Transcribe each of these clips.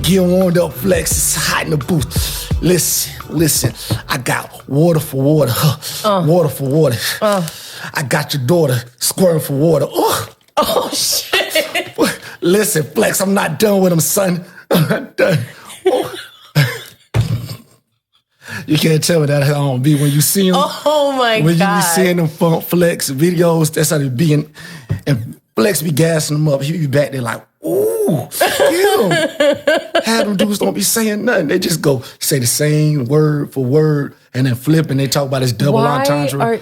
Get warmed up, Flex. It's hot in the booth. Listen. I got water for water. Water for water. I got your daughter squirting for water. Oh, shit. Listen, Flex, I'm not done with him, son. I'm not done. You can't tell me that how I'm be when you see him. Oh, my God. When you be seeing them Funk Flex videos, that's how they be. And Flex be gassing them up. He be back there like, ooh, kill him. Have them dudes don't be saying nothing. They just go say the same word for word and then flip and they talk about this double entendre.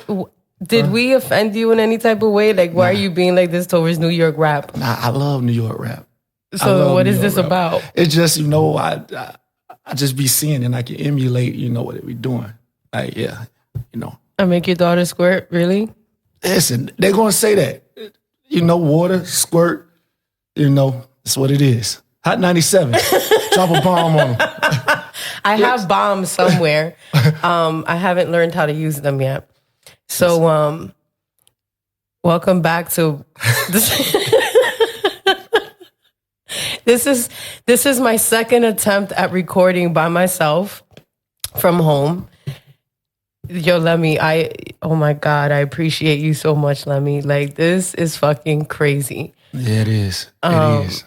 Did we offend you in any type of way? Like, why are you being like this towards New York rap? Nah, I love New York rap. So what is this about? It's just, I just be seeing and I can emulate, what they be doing. Like, yeah, I make your daughter squirt, really? Listen, they're going to say that. Water, squirt, that's what it is. Hot 97. Drop a bomb on them. I have bombs somewhere. I haven't learned how to use them yet. So, welcome back to this. This is my second attempt at recording by myself from home. Yo, Lemy, oh my God, I appreciate you so much, Lemy. Like, this is fucking crazy. Yeah, it is. It is.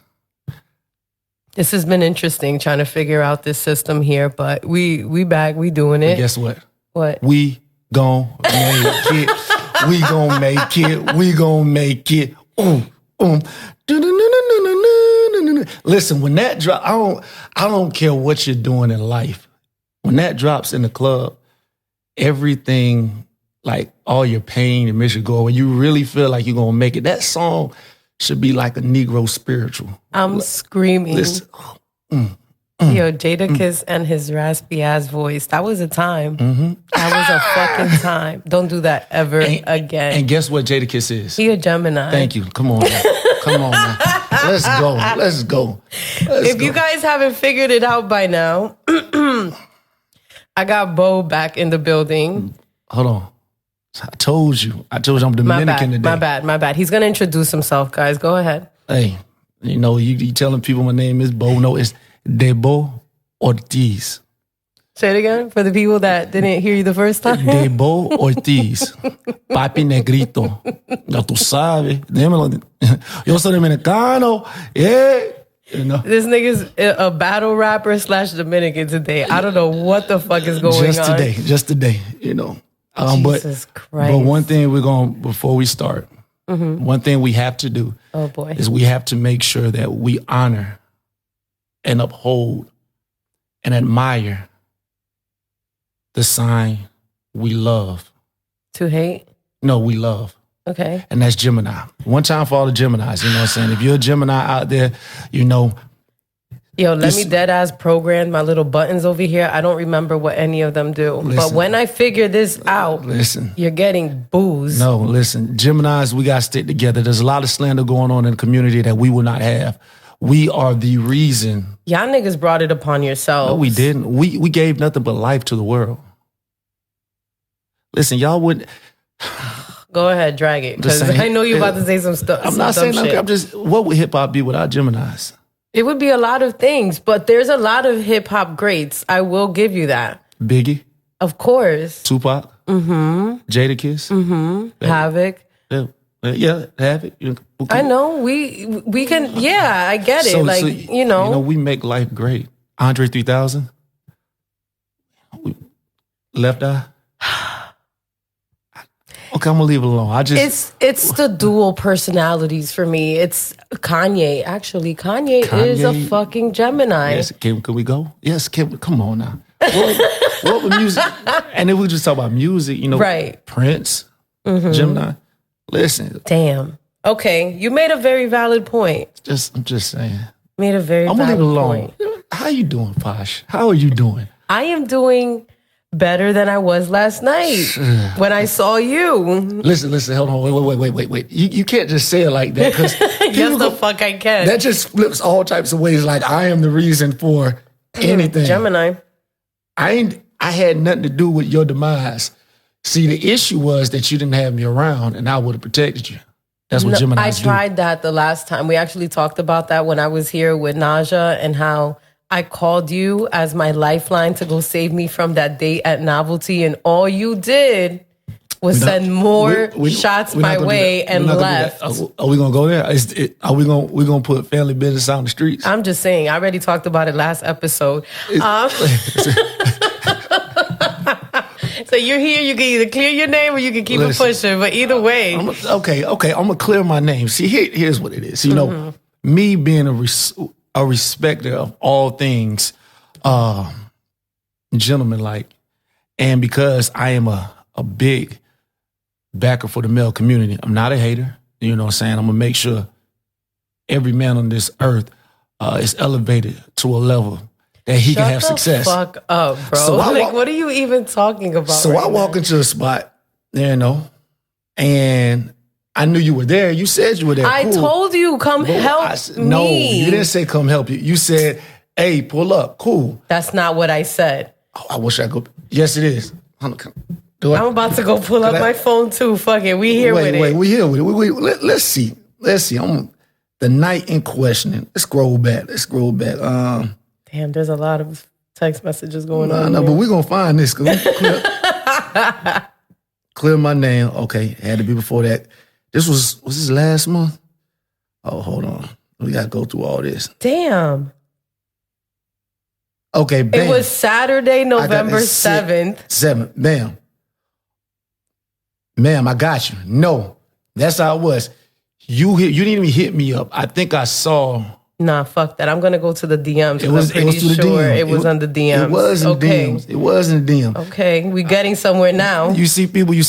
This has been interesting trying to figure out this system here, but we back, we doing it. And guess what? What? We gon' make it. We gon' make it. We gon' make it. Listen, when that drop, I don't care what you're doing in life. When that drops in the club, everything, like all your pain and misery go away. You really feel like you're gonna make it. That song should be like a Negro spiritual. I'm screaming. Listen. Yo, Jadakiss and his raspy ass voice. That was a time. Mm-hmm. That was a fucking time. Don't do that ever again. And guess what Jadakiss is? He a Gemini. Thank you. Come on now. Come on now. Let's go. If you guys haven't figured it out by now, I got Bo back in the building. Hold on. I told you I'm Dominican today. My bad. He's going to introduce himself, guys. Go ahead. Hey, you telling people my name is Bo. No, it's Debo Ortiz. Say it again for the people that didn't hear you the first time. Debo Ortiz. Papi Negrito. Ya tú sabes. Dímelo. Yo soy dominicano. Yeah. This nigga's a battle rapper / Dominican today. I don't know what the fuck is going on. Just today, Jesus Christ. But one thing before we start, one thing we have to do is we have to make sure that we honor and uphold and admire the sign we love. To hate? No, we love. Okay. And that's Gemini. One time for all the Geminis, you know what I'm saying? If you're a Gemini out there, Yo, let me dead ass program my little buttons over here. I don't remember what any of them do. But when I figure this out, you're getting booze. No, listen. Geminis, we got to stick together. There's a lot of slander going on in the community that we will not have. We are the reason. Y'all niggas brought it upon yourselves. No, we didn't. We gave nothing but life to the world. Listen, y'all wouldn't... Go ahead, drag it. Because I know you're about to say some stuff. I'm not saying nothing. I'm just... What would hip-hop be without Geminis? It would be a lot of things, but there's a lot of hip-hop greats. I will give you that. Biggie? Of course. Tupac? Mm-hmm. Jadakiss? Mm-hmm. Havoc? Yeah, Havoc. I know. We can... Yeah, I get it. So, we make life great. Andre 3000? Left Eye? Okay, I'm gonna leave it alone. It's the dual personalities for me. It's Kanye. Actually, Kanye is a fucking Gemini. Yes, can we go? Yes, come on now. What would music? And if we just talk about music, right? Prince, Gemini. Listen. Damn. Okay, you made a very valid point. I'm just saying. Made a very valid point. I'm gonna leave it alone. How you doing, Posh? How are you doing? I am doing better than I was last night when I saw you. Listen, hold on, wait. You can't just say it like that. Yes, the fuck I can. That just flips all types of ways. Like, I am the reason for anything. Gemini. I had nothing to do with your demise. See, the issue was that you didn't have me around and I would have protected you. That's what Geminis do. I tried that the last time. We actually talked about that when I was here with Naja and how I called you as my lifeline to go save me from that date at Novelty, and all you did was send more shots my way and left. Are we gonna go there? Are we gonna put family business out in the streets? I'm just saying. I already talked about it last episode. So you're here. You can either clear your name or you can keep it pushing. But either way, okay. I'm gonna clear my name. See, here's what it is. You know, me being a respecter of all things, gentleman-like, and because I am a big backer for the male community, I'm not a hater. You know what I'm saying? I'm gonna make sure every man on this earth is elevated to a level that he can have success. Fuck up, bro. So what are you even talking about? So I walk into a spot, you know, and I knew you were there. You said you were there. I told you, come help me. No, you didn't say come help you. You said, hey, pull up. Cool. That's not what I said. Oh, I wish I could. Yes, it is. I'm about to go pull up my phone too. Fuck it. We here with it. Wait, we here with it. Let's see. The night in questioning. Let's scroll back. Damn, there's a lot of text messages going on. No, but we're going to find this. Clear my name. Okay, had to be before that. Was this last month? Oh, hold on. We got to go through all this. Damn. Okay, bam. It was Saturday, November 7th. 7th, bam. Ma'am, I got you. No, that's how it was. You didn't even hit me up. I think I saw... Nah, fuck that. I'm going to go to the DMs. It was on the DMs. It was in DMs. It was in the DMs. Okay, we getting somewhere now. You see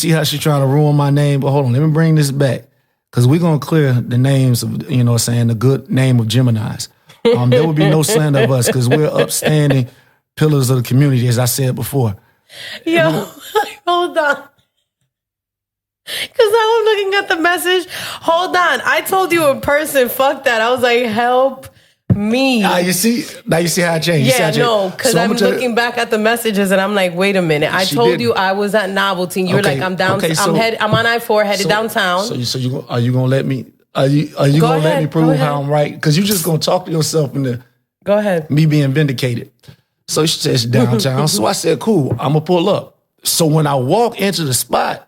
how she's trying to ruin my name, but hold on, let me bring this back. Because we're going to clear the names of, you know what I'm saying, the good name of Geminis. There will be no slander of us because we're upstanding pillars of the community, as I said before. Yo, hold on. Because now I'm looking at the message. Hold on. I told you in person, fuck that. I was like, help me. Now you see how I changed. Yeah, no, because I'm looking back at the messages and I'm like, wait a minute. I told you I was at Novelty. You're like, I'm down. I'm on I-4 headed downtown. So are you gonna let me? Are you gonna let me prove how I'm right? Because you're just gonna talk to yourself into go ahead. Me being vindicated. So she says downtown. So I said, cool. I'm gonna pull up. So when I walk into the spot.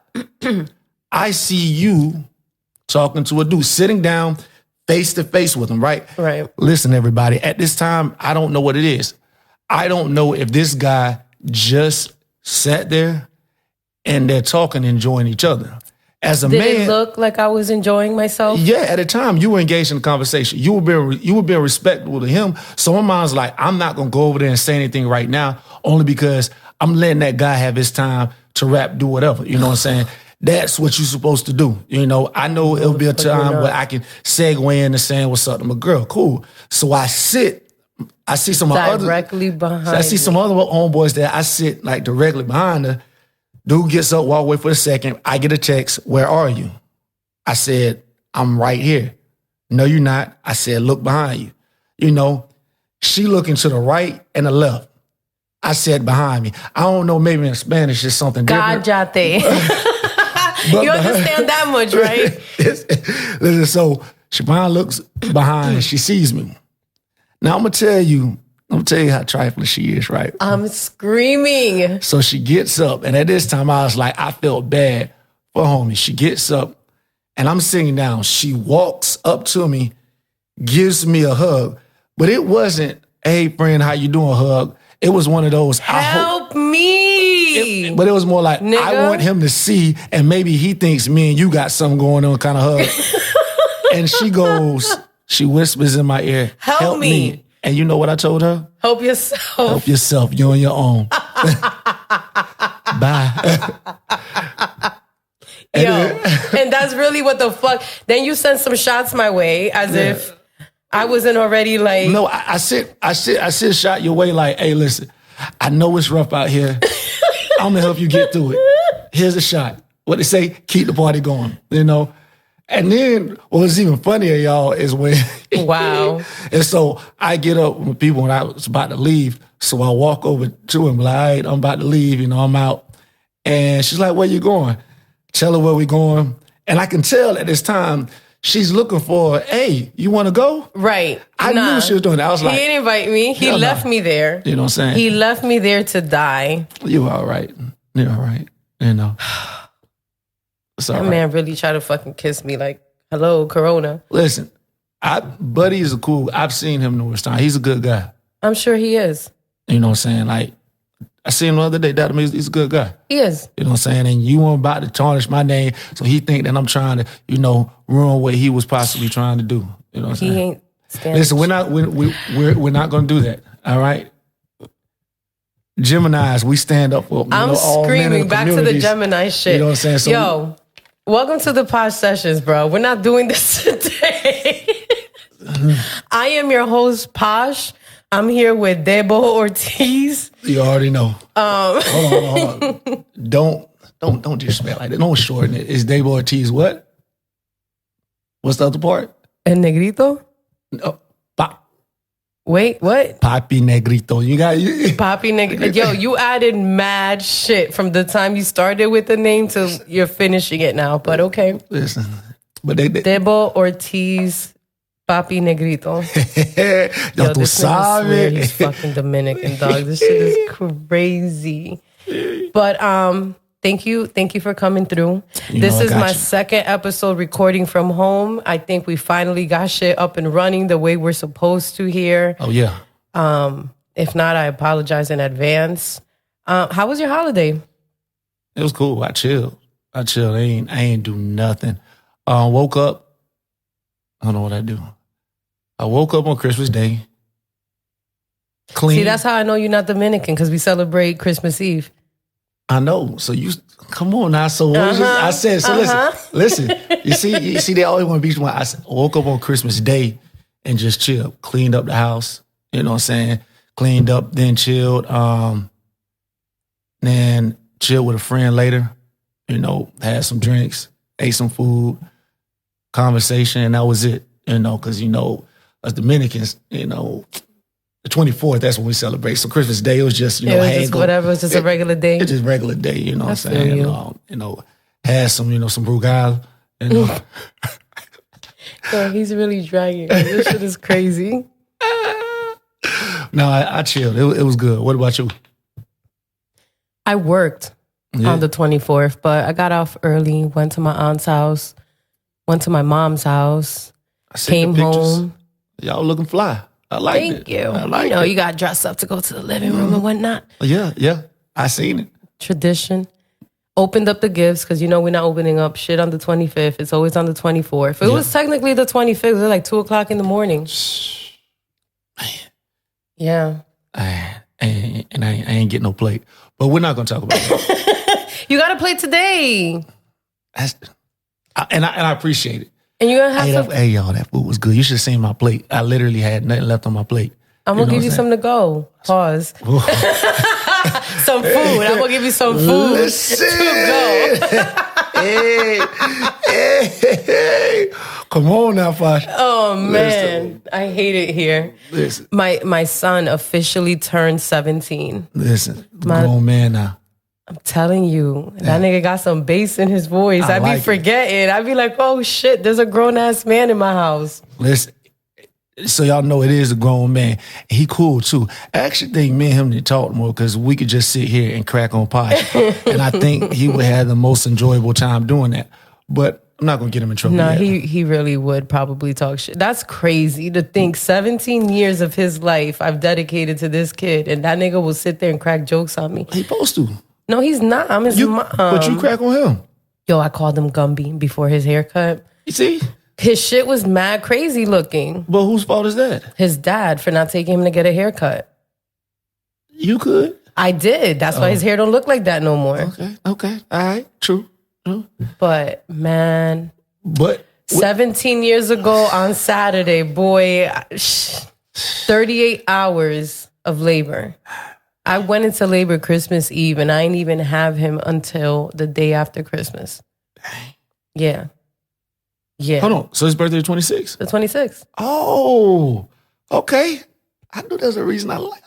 I see you talking to a dude, sitting down face to face with him, right? Right. Listen, everybody, at this time, I don't know what it is. I don't know if this guy just sat there and they're talking, enjoying each other. As a man, did it look like I was enjoying myself? Yeah, at the time, you were engaged in the conversation. You were being respectful to him. So my mind's like, I'm not going to go over there and say anything right now, only because I'm letting that guy have his time to rap, do whatever. You know what I'm saying? That's what you're supposed to do. You know, I know it'll be a time where I can segue into saying what's up to my girl. Cool. So I see some directly behind. I see some other homeboys that I sit like directly behind her. Dude gets up, walk away for a second. I get a text, where are you? I said, I'm right here. No, you're not. I said, look behind you. You know, she looking to the right and the left. I said, behind me. I don't know, maybe in Spanish it's something different. Cállate. You understand that much, right? Listen, so Siobhan looks behind, she sees me. Now I'm gonna tell you how trifling she is, right? I'm screaming. So she gets up, and at this time I was like, I felt bad for homie. She gets up, and I'm sitting down. She walks up to me, gives me a hug, but it wasn't, hey friend, how you doing, hug. It was one of those, help me. But it was more like, nigga, I want him to see, and maybe he thinks me and you got something going on kind of hug. And she whispers in my ear, help me. And you know what I told her? Help yourself. Help yourself. You're on your own. Bye. And that's really what the fuck. Then you sent some shots my way as if I wasn't already like. No, I sent a shot your way like, hey, listen, I know it's rough out here. I'm gonna help you get through it. Here's a shot. What they say, keep the party going, you know? And then what's even funnier, y'all, is when wow. And so I get up with people when I was about to leave. So I walk over to him, like, all right, I'm about to leave, you know, I'm out. And she's like, where you going? Tell her where we going. And I can tell at this time, she's looking for, hey, you want to go? Right. I knew she was doing that. I was like, he didn't invite me. He left me there. You know what I'm saying? He left me there to die. You all right. You all right. You know. That man really tried to fucking kiss me like, hello, Corona. Listen, Buddy is I've seen him numerous times. He's a good guy. I'm sure he is. You know what I'm saying? Like, I seen him the other day. That means he's a good guy. He is. You know what I'm saying? And you weren't about to tarnish my name, so he think that I'm trying to, ruin what he was possibly trying to do. You know what I'm saying? He ain't standing. Listen, we're not going to do that. All right? Geminis, we stand up for I'm all screaming back to the Gemini shit. You know what I'm saying? So yo, welcome to the Posh Sessions, bro. We're not doing this today. I am your host, Posh. I'm here with Debo Ortiz. You already know. Hold on. Don't disrespect like that. Don't shorten it. It's Debo Ortiz. What? What's the other part? El Negrito? No. Wait, what? Papi Negrito. You got Papi Negrito. Yo, you added mad shit from the time you started with the name to you're finishing it now. But okay. Listen, but Debo Ortiz. Papi Negrito. Yo, this nigga swear he's fucking Dominican, dog. This shit is crazy. But thank you for coming through. This is my second episode recording from home. I think we finally got shit up and running the way we're supposed to here. Oh yeah. If not, I apologize in advance. How was your holiday? It was cool. I chilled. I ain't do nothing. Woke up. I don't know what I do. I woke up on Christmas Day. Clean. See, that's how I know you're not Dominican, because we celebrate Christmas Eve. I know. So you come on now. So what is I said. So listen. You see, they always want to beat you. I woke up on Christmas Day and just chilled. Cleaned up the house. You know what I'm saying? Cleaned up, then chilled. Then chilled with a friend later. Had some drinks, ate some food, conversation, and that was it. Because us Dominicans, the 24th, that's when we celebrate. So Christmas Day, it was just, it was just whatever. It was just a regular day. It's just regular day, you know what I'm saying? Had some, some Brugal, Yo, he's really dragging. This shit is crazy. No, I chilled. It was good. What about you? I worked on the 24th, but I got off early, went to my aunt's house, went to my mom's house, came home. Y'all looking fly. I like it. Thank you. I like it. You got dressed up to go to the living room and whatnot. Yeah. I seen it. Tradition. Opened up the gifts because we're not opening up shit on the 25th. It's always on the 24th. It was technically the 25th. It was like 2:00 in the morning. Man. Yeah. I ain't getting no plate. But we're not going to talk about that. You got a plate today. And I appreciate it. And you're going to have some... Hey, y'all, that food was good. You should have seen my plate. I literally had nothing left on my plate. I'm going to give you some to go. Pause. Some food. I'm going to give you some food to go. Hey. Come on now, Posh. Oh, man. I hate it here. Listen. My son officially turned 17. Listen, grown man now. I'm telling you, that nigga got some bass in his voice. I be forgetting. I be like, oh shit, there's a grown-ass man in my house. Listen, so y'all know it is a grown man. He cool too. I actually think me and him need to talk more because we could just sit here and crack on Posh. And I think he would have the most enjoyable time doing that. But I'm not going to get him in trouble. No, he really would probably talk shit. That's crazy to think 17 years of his life I've dedicated to this kid, and that nigga will sit there and crack jokes on me. He supposed to. No, he's not. I'm his mom. But you crack on him. Yo, I called him Gumby before his haircut. You see? His shit was mad crazy looking. But whose fault is that? His dad for not taking him to get a haircut. You could. I did. That's why his hair don't look like that no more. Okay. All right. True. But, man. But 17 years ago on Saturday, boy, 38 hours of labor. I went into labor Christmas Eve, and I didn't even have him until the day after Christmas. Yeah. Hold on. So his birthday is 26? The 26th. Oh, okay. I knew there's a reason I like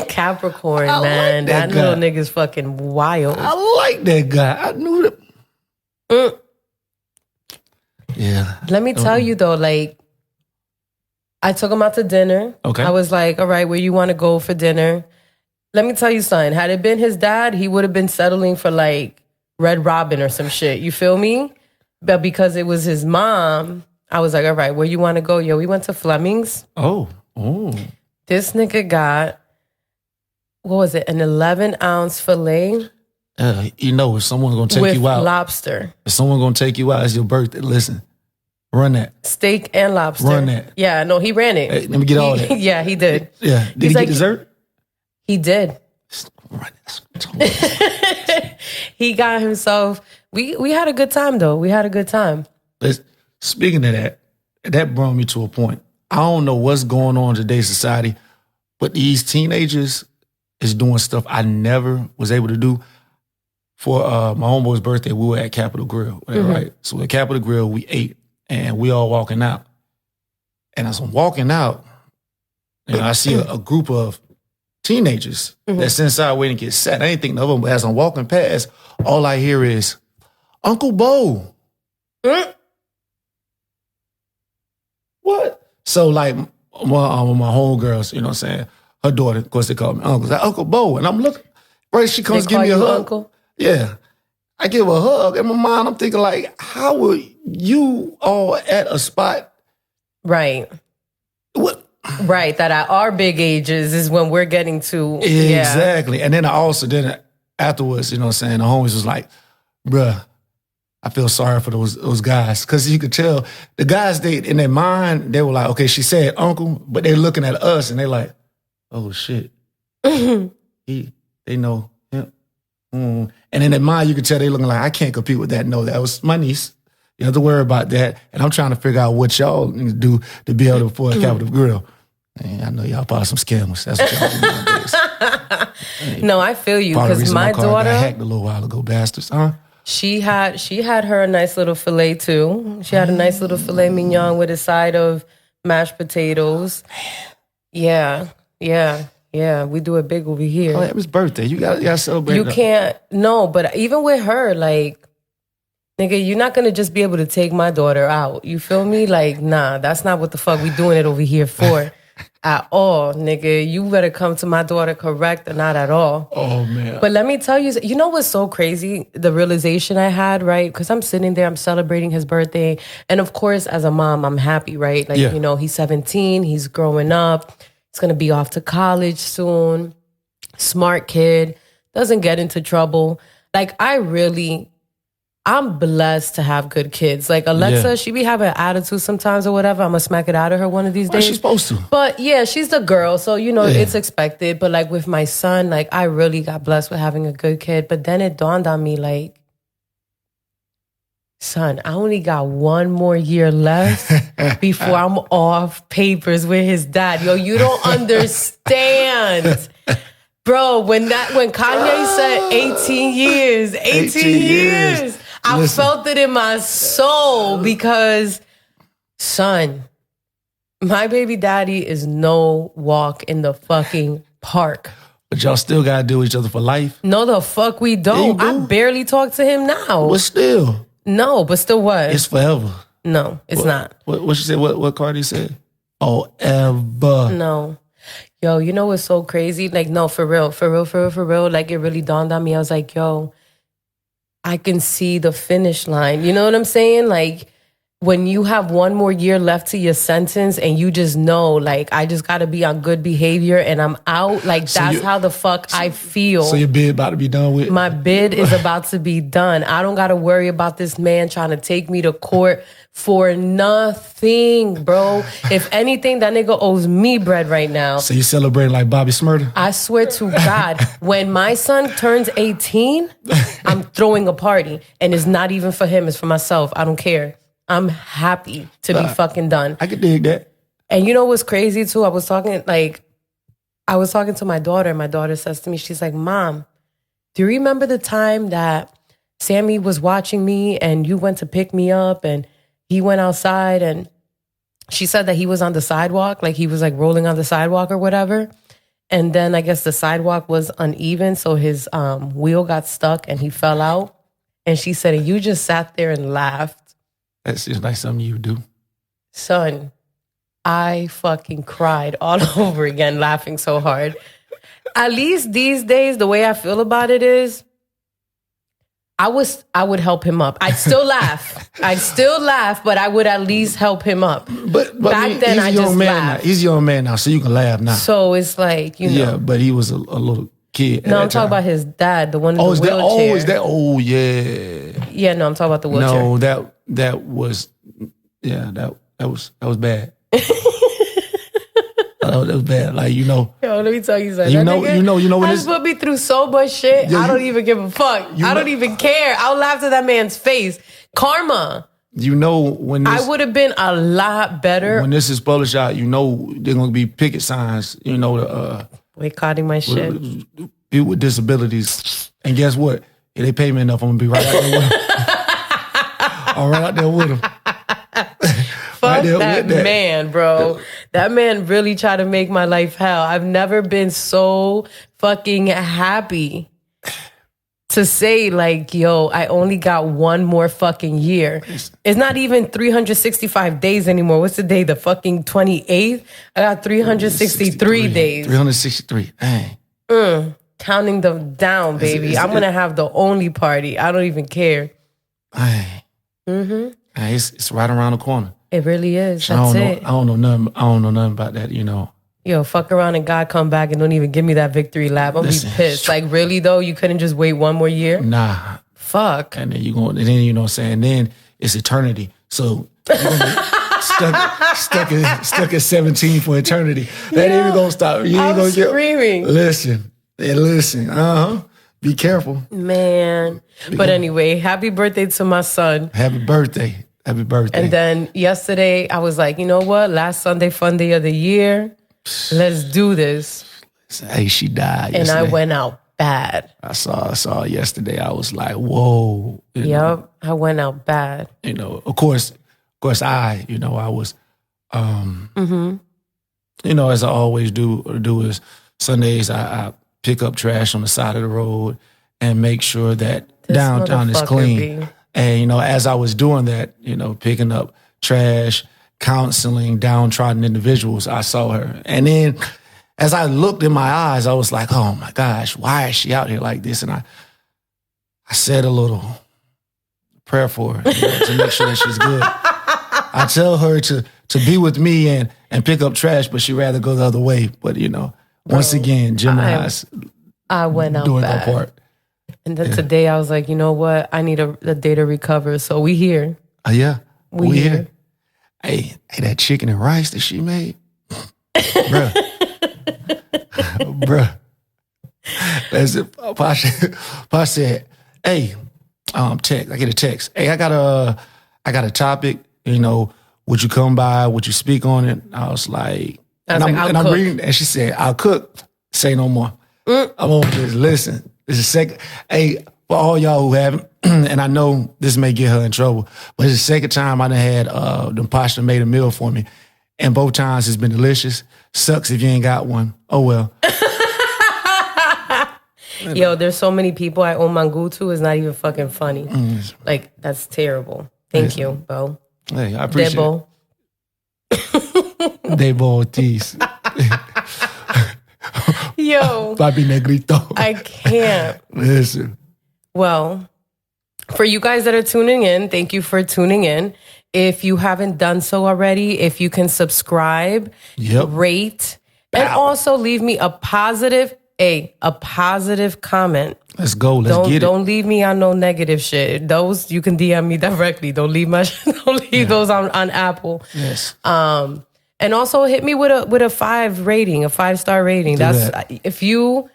Capricorn, man. Like that little nigga's fucking wild. I like that guy. I knew that. Yeah. Let me tell you though, like, I took him out to dinner. Okay. I was like, all right, where you want to go for dinner? Let me tell you something. Had it been his dad, he would have been settling for like Red Robin or some shit. You feel me? But because it was his mom, I was like, all right, where you want to go? Yo, we went to Fleming's. Oh. This nigga got, what was it, an 11-ounce filet You know, if someone's going to take with you out. lobster. If someone's going to take you out, it's your birthday. Listen, run that. Steak and lobster. Run that. Yeah, no, he ran it. Hey, let me get all that. Yeah, he did. Yeah. Did he He's get like, dessert? He did. Run that. He got himself, we had a good time though. We had a good time. Speaking of that brought me to a point. I don't know what's going on in today's society, but these teenagers is doing stuff I never was able to do. For my homeboy's birthday, we were at Capitol Grill, right? So at Capitol Grill, we ate, and we all walking out. And as I'm walking out, I see a group of teenagers that's inside waiting to get set. I ain't think of them, but as I'm walking past, all I hear is, Uncle Bo. What? So like my homegirls, you know what I'm saying? Her daughter, of course they call me uncle. Like, Uncle Bo. And I'm looking, right? She comes give me a hug. Uncle? Yeah. I give her a hug. In my mind, I'm thinking like, how were you all at a spot? Right. What? Right. That at our big ages is when we're getting to. Exactly. Yeah. And then afterwards, you know what I'm saying? The homies was like, bruh, I feel sorry for those guys. Because you could tell the guys, in their mind, they were like, okay, she said uncle, but they're looking at us and they're like, oh shit. They know him. And in their mind, you could tell they looking like, I can't compete with that. No, that was my niece. You have to worry about that. And I'm trying to figure out what y'all need to do to be able to afford Capitol Grill. And I know y'all probably some scammers. That's what y'all do nowadays. No, I feel you. Because my daughter got hacked a little while ago, bastards. Huh? She had her a nice little filet too. She had a nice little filet mignon with a side of mashed potatoes. Yeah. We do it big over here. Oh, it was birthday. You gotta celebrate. You can't. No, but even with her, like, nigga, you're not gonna just be able to take my daughter out. You feel me? Like, nah, that's not what the fuck we doing it over here for. At all, nigga. You better come to my daughter correct or not at all. Oh, man. But let me tell you, you know what's so crazy? The realization I had, right? Because I'm sitting there, I'm celebrating his birthday. And of course, as a mom, I'm happy, right? Like, you know, he's 17, he's growing up. He's going to be off to college soon. Smart kid. Doesn't get into trouble. Like, I'm blessed to have good kids. Like Alexa, she be having an attitude sometimes or whatever. I'm going to smack it out of her one of these days. She's supposed to. But yeah, she's the girl. So, you know, it's expected. But like with my son, like I really got blessed with having a good kid. But then it dawned on me like, son, I only got one more year left before I'm off papers with his dad. Yo, you don't understand. Bro, when Kanye said 18 years, 18 years. I felt it in my soul because, son, my baby daddy is no walk in the fucking park. But y'all still gotta deal with each other for life? No, the fuck we don't. I barely talk to him now. But still. No, but still what? It's forever. No, it's not. What she said? What Cardi said? Oh, ever. No. Yo, you know what's so crazy? Like, no, for real. Like, it really dawned on me. I was like, yo, I can see the finish line. You know what I'm saying? Like, when you have one more year left to your sentence and you just know, like, I just got to be on good behavior and I'm out. Like, that's how the fuck I feel. So your bid about to be done with? My bid is about to be done. I don't got to worry about this man trying to take me to court for nothing, bro. If anything, that nigga owes me bread right now. So you celebrating like Bobby Smurda? I swear to God, when my son turns 18, I'm throwing a party. And it's not even for him, it's for myself. I don't care. I'm happy to be fucking done. I could dig that. And you know what's crazy too? I was talking to my daughter, and my daughter says to me, she's like, Mom, do you remember the time that Sammy was watching me and you went to pick me up and he went outside and she said that he was on the sidewalk, like he was like rolling on the sidewalk or whatever. And then I guess the sidewalk was uneven, so his wheel got stuck and he fell out. And she said, and you just sat there and laughed. That's just like something you do. Son, I fucking cried all over again laughing so hard. At least these days, the way I feel about it is I would help him up. I'd still laugh. But I would at least help him up. But back then, I just laughed. He's a young man now, so you can laugh now. So it's like, you know. Yeah, but he was a little kid. No, I'm talking about his dad, the one in the wheelchair. Is that? Oh, yeah. Yeah, no, I'm talking about the wheelchair. No, that was bad. That was bad. Like, you know. Yo, let me tell you something. You know when this put me through so much shit. I don't even give a fuck. I don't even care. I'll laugh to that man's face. Karma. You know when this, I would have been a lot better. When this is published out, you know there's gonna be picket signs, you know, boycotting my shit. People with disabilities. And guess what? If they pay me enough, I'm gonna be right out there with them. I'm right out there with them. Fuck that man, bro. That man really tried to make my life hell. I've never been so fucking happy to say, like, yo, I only got one more fucking year. It's not even 365 days anymore. What's the day? The fucking 28th? I got 363 days. 363. Dang. Counting them down, baby. I'm going to have the only party. I don't even care. Dang. It's right around the corner. It really is. That's it. I don't know nothing about that, you know. Yo, fuck around and God come back and don't even give me that victory lap. I'm gonna be pissed. Like, really though? You couldn't just wait one more year? Nah. Fuck. And then you know what I'm saying? Then it's eternity. So you're gonna be stuck at 17 for eternity. That ain't even gonna stop. You ain't gonna screaming. Listen. Be careful. Man. But anyway, happy birthday to my son. Happy birthday. Happy birthday. And then yesterday, I was like, you know what? Last Sunday fun day of the year. Let's do this. Hey, she died yesterday. And I went out bad. I saw yesterday. I was like, whoa. Yep, I went out bad. You know, of course, I was, you know, as I always do is Sundays, I pick up trash on the side of the road and make sure that downtown is clean. And, you know, as I was doing that, you know, picking up trash, counseling downtrodden individuals, I saw her. And then as I looked in my eyes, I was like, oh my gosh, why is she out here like this? And I said a little prayer for her, you know, to make sure that she's good. I tell her to be with me and pick up trash, but she'd rather go the other way. But, you know, once again, Gemini's I went out doing bad. their part. And then today I was like, you know what? I need a day to recover. So we here. Yeah. We here. Hey, that chicken and rice that she made. Bruh. That's it. Posh said, hey, text. I get a text. Hey, I got a topic, you know, would you come by? Would you speak on it? I was like, I'm reading, and she said, I'll cook. Say no more. I'm on this. Listen. It's the second. Hey, for all y'all who haven't, and I know this may get her in trouble, but it's the second time I done had the Posh done made a meal for me, and both times it's been delicious. Sucks if you ain't got one. Oh well. Yo, there's so many people I owe mango to. It's not even fucking funny. Like, that's terrible. Thank you, Bo. Hey, I appreciate Debo. it. Debo Ortiz. Yo. Papi Negrito. I can't. Listen. Well, for you guys that are tuning in, thank you for tuning in. If you haven't done so already, if you can subscribe, rate, and also leave me a positive comment. Let's go. Let's get it. Don't leave me on no negative shit. Those you can DM me directly. Don't leave those on Apple. Yes. And also hit me with a 5 rating, a 5-star rating. If you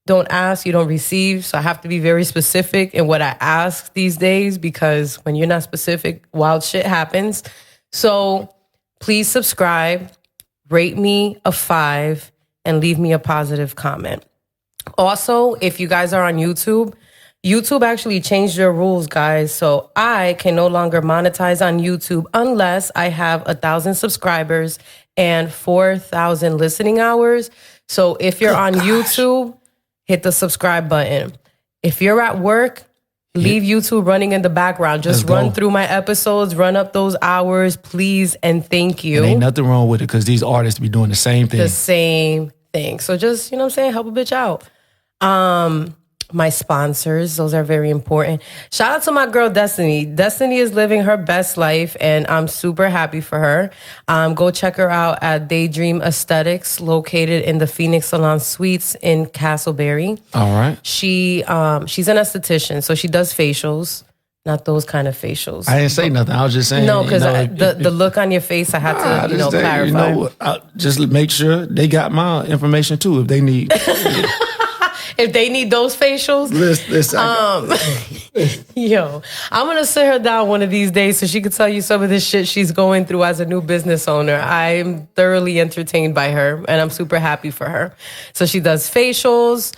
don't ask, you don't receive. So I have to be very specific in what I ask these days, because when you're not specific, wild shit happens. So please subscribe, rate me a 5, and leave me a positive comment. Also, if you guys are on YouTube actually changed their rules, guys. So I can no longer monetize on YouTube unless I have 1,000 subscribers and 4,000 listening hours. So if you're on YouTube, hit the subscribe button. If you're at work, Leave YouTube running in the background. Just run through my episodes, run up those hours, please, and thank you. And ain't nothing wrong with it because these artists be doing the same thing. The same thing. So just, you know what I'm saying, help a bitch out. My sponsors, those are very important. Shout out to my girl, Destiny. Destiny is living her best life, and I'm super happy for her. Go check her out at Daydream Aesthetics, located in the Phoenix Salon Suites in Casselberry. All right. She's an esthetician, so she does facials. Not those kind of facials. I didn't say nothing. I was just saying. No, because the look on your face, I had to, clarify. Just make sure they got my information too if they need. If they need those facials, yo, I'm gonna sit her down one of these days so she could tell you some of this shit she's going through as a new business owner. I'm thoroughly entertained by her, and I'm super happy for her. So she does facials,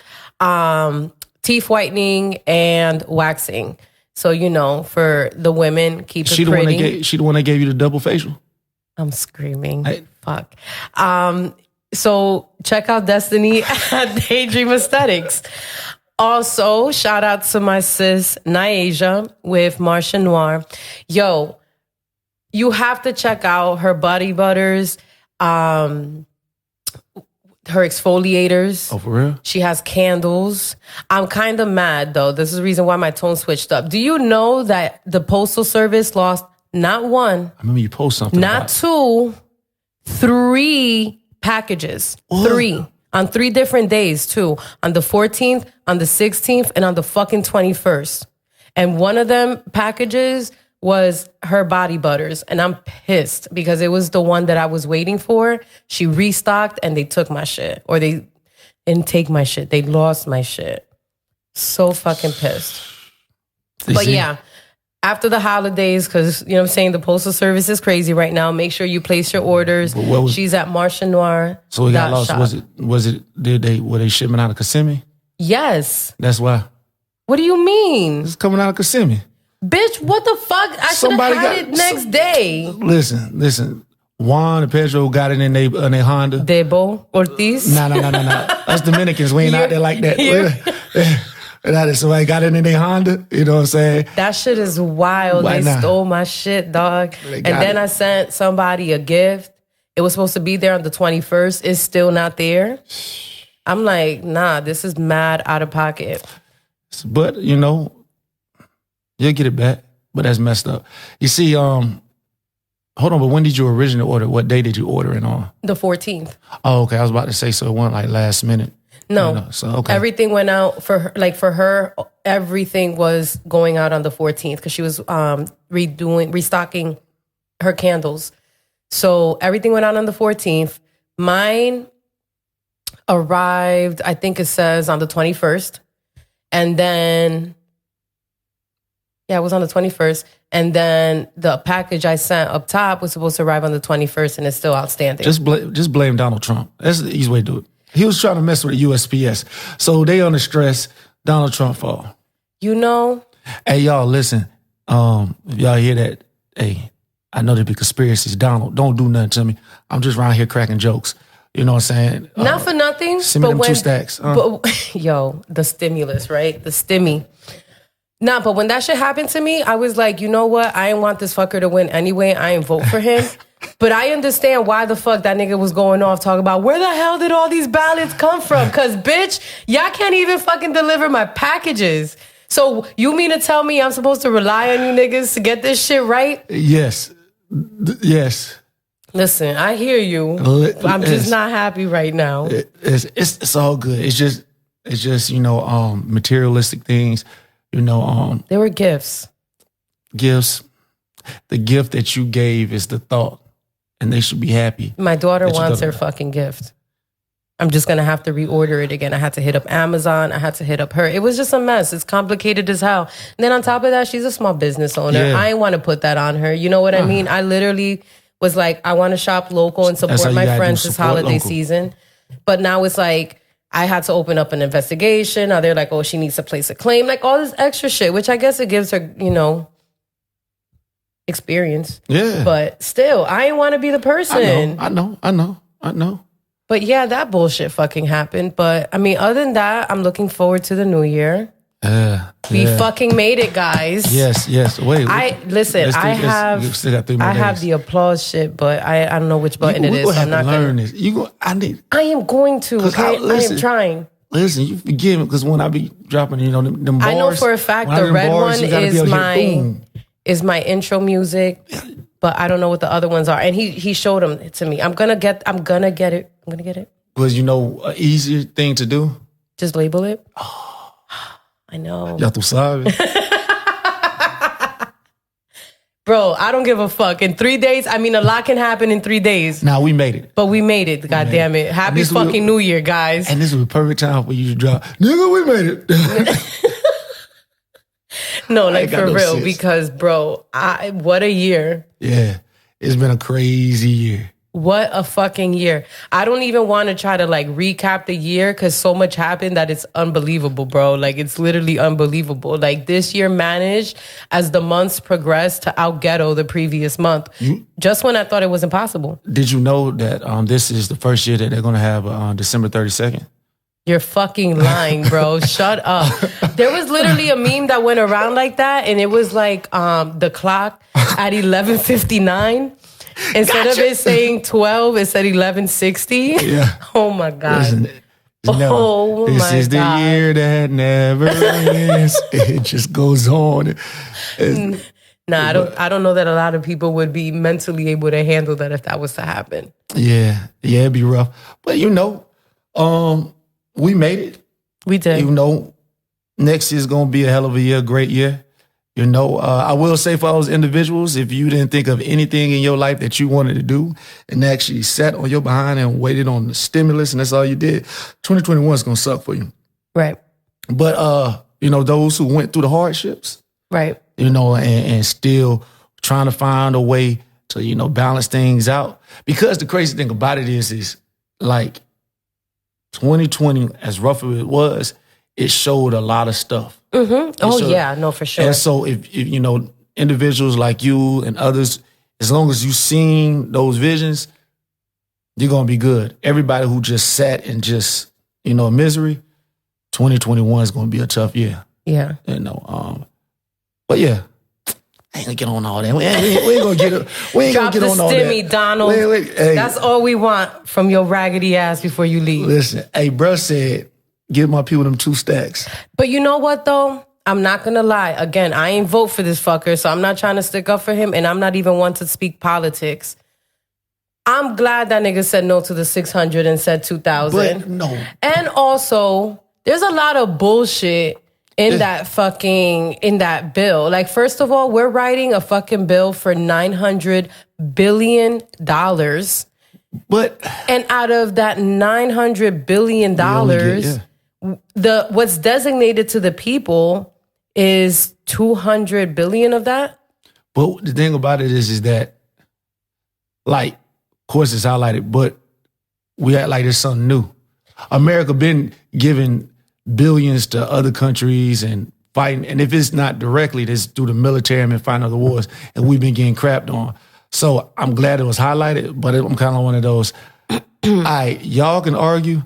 teeth whitening, and waxing. So for the women, keep it pretty. She the one that gave you the double facial. I'm screaming. Fuck. So check out Destiny at Daydream Aesthetics. Also, shout out to my sis, Niasia, with Marcia Noir. Yo, you have to check out her body butters, her exfoliators. Oh, for real? She has candles. I'm kind of mad, though. This is the reason why my tone switched up. Do you know that the Postal Service lost not one, I remember you post something not two, 3 packages. What? 3 on 3 different days too. On the 14th, on the 16th, and on the fucking 21st. And one of them packages was her body butters. And I'm pissed because it was the one that I was waiting for. She restocked and they took my shit. Or they didn't take my shit. They lost my shit. So fucking pissed. But yeah. After the holidays, because, you know what I'm saying, the Postal Service is crazy right now. Make sure you place your orders. She's at Marcia Noir. So we got lost. Were they shipping out of Kissimmee? Yes. That's why. What do you mean? It's coming out of Kissimmee. Bitch, what the fuck? I should have had it next day. Listen. Juan and Pedro got it in their Honda. Debo Ortiz? No. That's Dominicans. We ain't out there like that. Somebody got it in their Honda, you know what I'm saying? That shit is wild. They stole my shit, dog. And then I sent somebody a gift. It was supposed to be there on the 21st. It's still not there. I'm like, nah, this is mad out of pocket. But, you'll get it back. But that's messed up. You see, hold on, but when did you originally order? What day did you order it on? The 14th. Oh, okay. I was about to say, so it wasn't like last minute. No. So, okay. Everything went out for her, everything was going out on the 14th because she was restocking her candles. So everything went out on the 14th. Mine arrived, I think it says on the 21st. And then, it was on the 21st. And then the package I sent up top was supposed to arrive on the 21st and it's still outstanding. Just blame Donald Trump. That's the easy way to do it. He was trying to mess with the USPS. So they under stress. Donald Trump fault. Hey, y'all, listen. If y'all hear that, hey, I know there be conspiracies. Donald, don't do nothing to me. I'm just around here cracking jokes. You know what I'm saying? Not for nothing. Send me them 2 stacks. The stimulus, right? The stimmy. Nah, but when that shit happened to me, I was like, you know what? I didn't want this fucker to win anyway. I ain't vote for him. But I understand why the fuck that nigga was going off talking about where the hell did all these ballots come from? Because, bitch, y'all can't even fucking deliver my packages. So you mean to tell me I'm supposed to rely on you niggas to get this shit right? Yes. Listen, I hear you. I'm just not happy right now. It's all good. It's just materialistic things. They were gifts. Gifts. The gift that you gave is the thought. And they should be happy. My daughter wants her fucking gift. I'm just going to have to reorder it again. I had to hit up Amazon. I had to hit up her. It was just a mess. It's complicated as hell. And then on top of that, she's a small business owner. Yeah. I didn't want to put that on her. You know what I mean? I literally was like, I want to shop local and support my friends this holiday season. But now it's like, I had to open up an investigation. Now they're like, oh, she needs to place a claim. Like all this extra shit, which I guess it gives her, experience. Yeah. But still, I didn't want to be the person. I know. But yeah, that bullshit fucking happened. But I mean, other than that, I'm looking forward to the new year. We fucking made it, guys. Yes. Wait. I have the applause shit, but I don't know which button it is. I'm not gonna learn this. I am going to. Okay, I am trying. Listen, you forgive me because when I be dropping, them bars. I know for a fact the red one is my intro music, but I don't know what the other ones are. And he showed them to me. I'm gonna get it. Was an easier thing to do? Just label it. I know. Ya tú sabes. Bro, I don't give a fuck. In 3 days, a lot can happen in 3 days. Nah, we made it. But we made it, God damn it. Happy fucking New Year, guys. And this was a perfect time for you to drop. Nigga, we made it. No, for real. Because, bro, what a year. Yeah, it's been a crazy year. What a fucking year. I don't even want to try to recap the year because so much happened that it's unbelievable, bro. It's literally unbelievable. This year managed as the months progressed to out-ghetto the previous month. Just when I thought it was impossible. Did you know that this is the first year that they're going to have December 32nd? You're fucking lying, bro. Shut up. There was literally a meme that went around like that, and it was the clock at 11:59. Instead of it saying 12, it said 11:60. Yeah. Oh my God. Listen, this is the year that never ends. It just goes on. I don't know that a lot of people would be mentally able to handle that if that was to happen. Yeah, it'd be rough. But we made it. We did. Next year's gonna be a hell of a year, great year. I will say for those individuals, if you didn't think of anything in your life that you wanted to do and actually sat on your behind and waited on the stimulus and that's all you did, 2021 is going to suck for you. Right. But, those who went through the hardships, right. And still trying to find a way to, balance things out. Because the crazy thing about it is 2020, as rough as it was, it showed a lot of stuff. Mm-hmm. Oh, yeah, no, for sure. And so if individuals like you and others, as long as you've seen those visions, you're going to be good. Everybody who just sat in just, misery, 2021 is going to be a tough year. Yeah. But yeah, I ain't going to get on all that. We ain't going to get on all that. Stimmy, Donald. Hey. That's all we want from your raggedy ass before you leave. Listen, bruh said, give my people them 2 stacks. But you know what, though? I'm not going to lie. Again, I ain't vote for this fucker, so I'm not trying to stick up for him, and I'm not even one to speak politics. I'm glad that nigga said no to the 600 and said 2,000. But no. And also, there's a lot of bullshit in that bill. First of all, we're writing a fucking bill for $900 billion. And out of that $900 billion, what's designated to the people is $200 billion of that. But the thing about it is that, of course it's highlighted, but we act like there's something new. America been giving billions to other countries and fighting, and if it's not directly, it's through the military and fighting other wars, and we've been getting crapped on. So I'm glad it was highlighted, but I'm kind of one of those, all right, y'all can argue,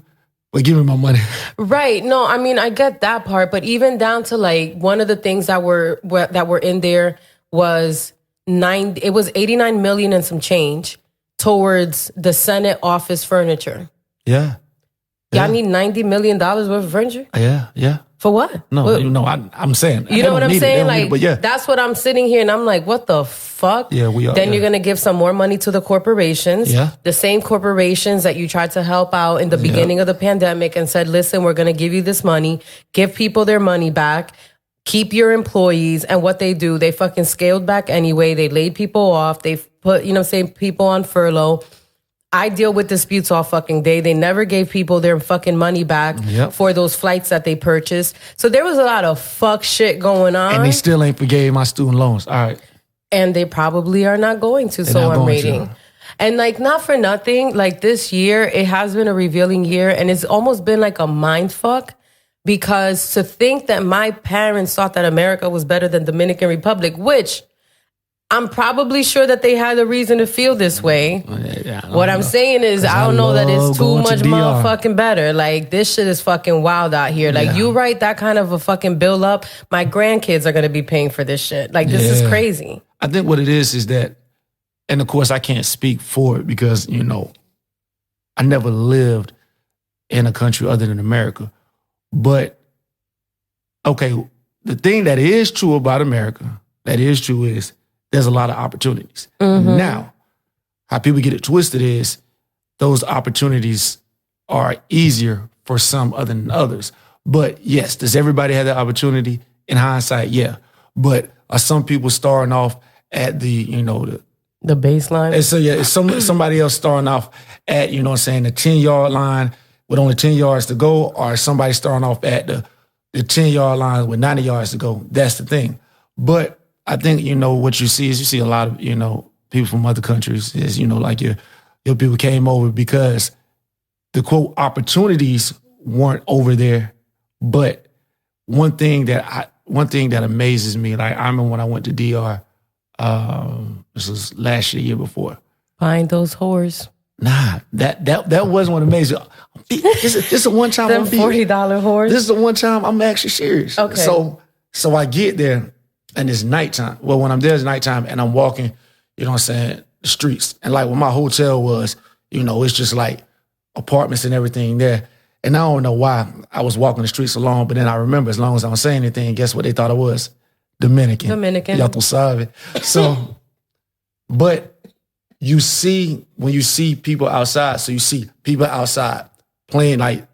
but give me my money. Right. No, I get that part, but even down to one of the things that were in there was it was 89 million and some change towards the Senate office furniture. Yeah. Y'all need $90 million worth of furniture? Yeah. For what? No, I'm saying. You know what I'm saying? But yeah. That's what I'm sitting here and I'm like, what the fuck? Yeah, we are. Then you're going to give some more money to the corporations. Yeah. The same corporations that you tried to help out in the beginning of the pandemic and said, listen, we're going to give you this money. Give people their money back. Keep your employees. And what they do, they fucking scaled back anyway. They laid people off. They put, people on furlough. I deal with disputes all fucking day. They never gave people their fucking money back for those flights that they purchased. So there was a lot of fuck shit going on. And they still ain't forgave my student loans. All right. And they probably are not going to, so I'm reading. And not for nothing, this year, it has been a revealing year and it's almost been a mind fuck because to think that my parents thought that America was better than Dominican Republic, which I'm probably sure that they had a reason to feel this way. What I'm saying is, I don't know that it's too much motherfucking better. Like, this shit is fucking wild out here. Like, you write that kind of a fucking bill up, my grandkids are going to be paying for this shit. Like, this is crazy. I think what it is that, and of course I can't speak for it because, you know, I never lived in a country other than America. But, okay, the thing that is true about America, that is true is, there's a lot of opportunities. Now, how people get it twisted is those opportunities are easier for some other than others. But yes, does everybody have that opportunity? In hindsight, yeah. But are some people starting off at the, you know, the baseline? And so, yeah, it's somebody else starting off at, you know what I'm saying, the 10-yard line with only 10 yards to go, or somebody starting off at the 10-yard line with 90 yards to go. That's the thing. But I think, you know, what you see a lot of, you know, people from other countries is, you know, like your people came over because the quote opportunities weren't over there. But one thing that amazes me, like I remember when I went to DR, this was last year before. Find those whores. Nah, that wasn't what amazed me. This is a one time. Them $40 whores. This is the one time I'm actually serious. Okay. So I get there. And it's nighttime. Well, when I'm there, it's nighttime, and I'm walking, you know what I'm saying, the streets. And like where my hotel was, you know, it's just like apartments and everything there. And I don't know why I was walking the streets alone, but then I remember as long as I don't say anything, guess what they thought I was? Dominican. Dominican. Ya tú sabes. So, but you see, when you see people outside, so you see people outside playing like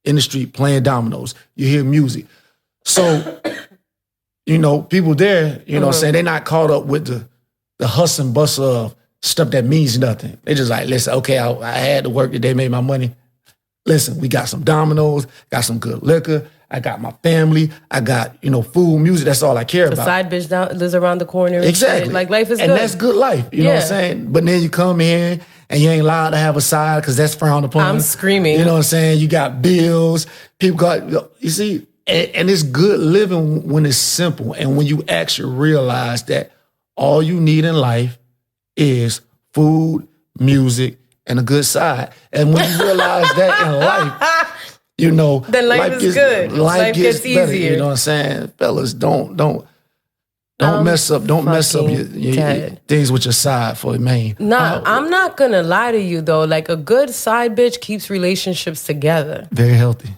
in the street, playing dominoes. You hear music. So, you know, people there, you know what I'm saying, they're not caught up with the hustle and bustle of stuff that means nothing. They just like, listen, okay, I had to work today, made my money. Listen, we got some dominoes, got some good liquor, I got my family, I got, you know, food, music, that's all I care about. The side bitch lives around the corner. Exactly. Like, life is and good. And that's good life, you know what I'm saying? But then you come in and you ain't allowed to have a side because that's frowned upon. I'm screaming. You know what I'm saying? You got bills, people got, you see, and it's good living when it's simple and when you actually realize that all you need in life is food, music, and a good side. And when you realize that in life, you know, then life is good. Life gets better, easier. You know what I'm saying? Fellas, don't mess up your things with your side for a main. Nah, I'm not gonna lie to you though. Like a good side bitch keeps relationships together. Very healthy.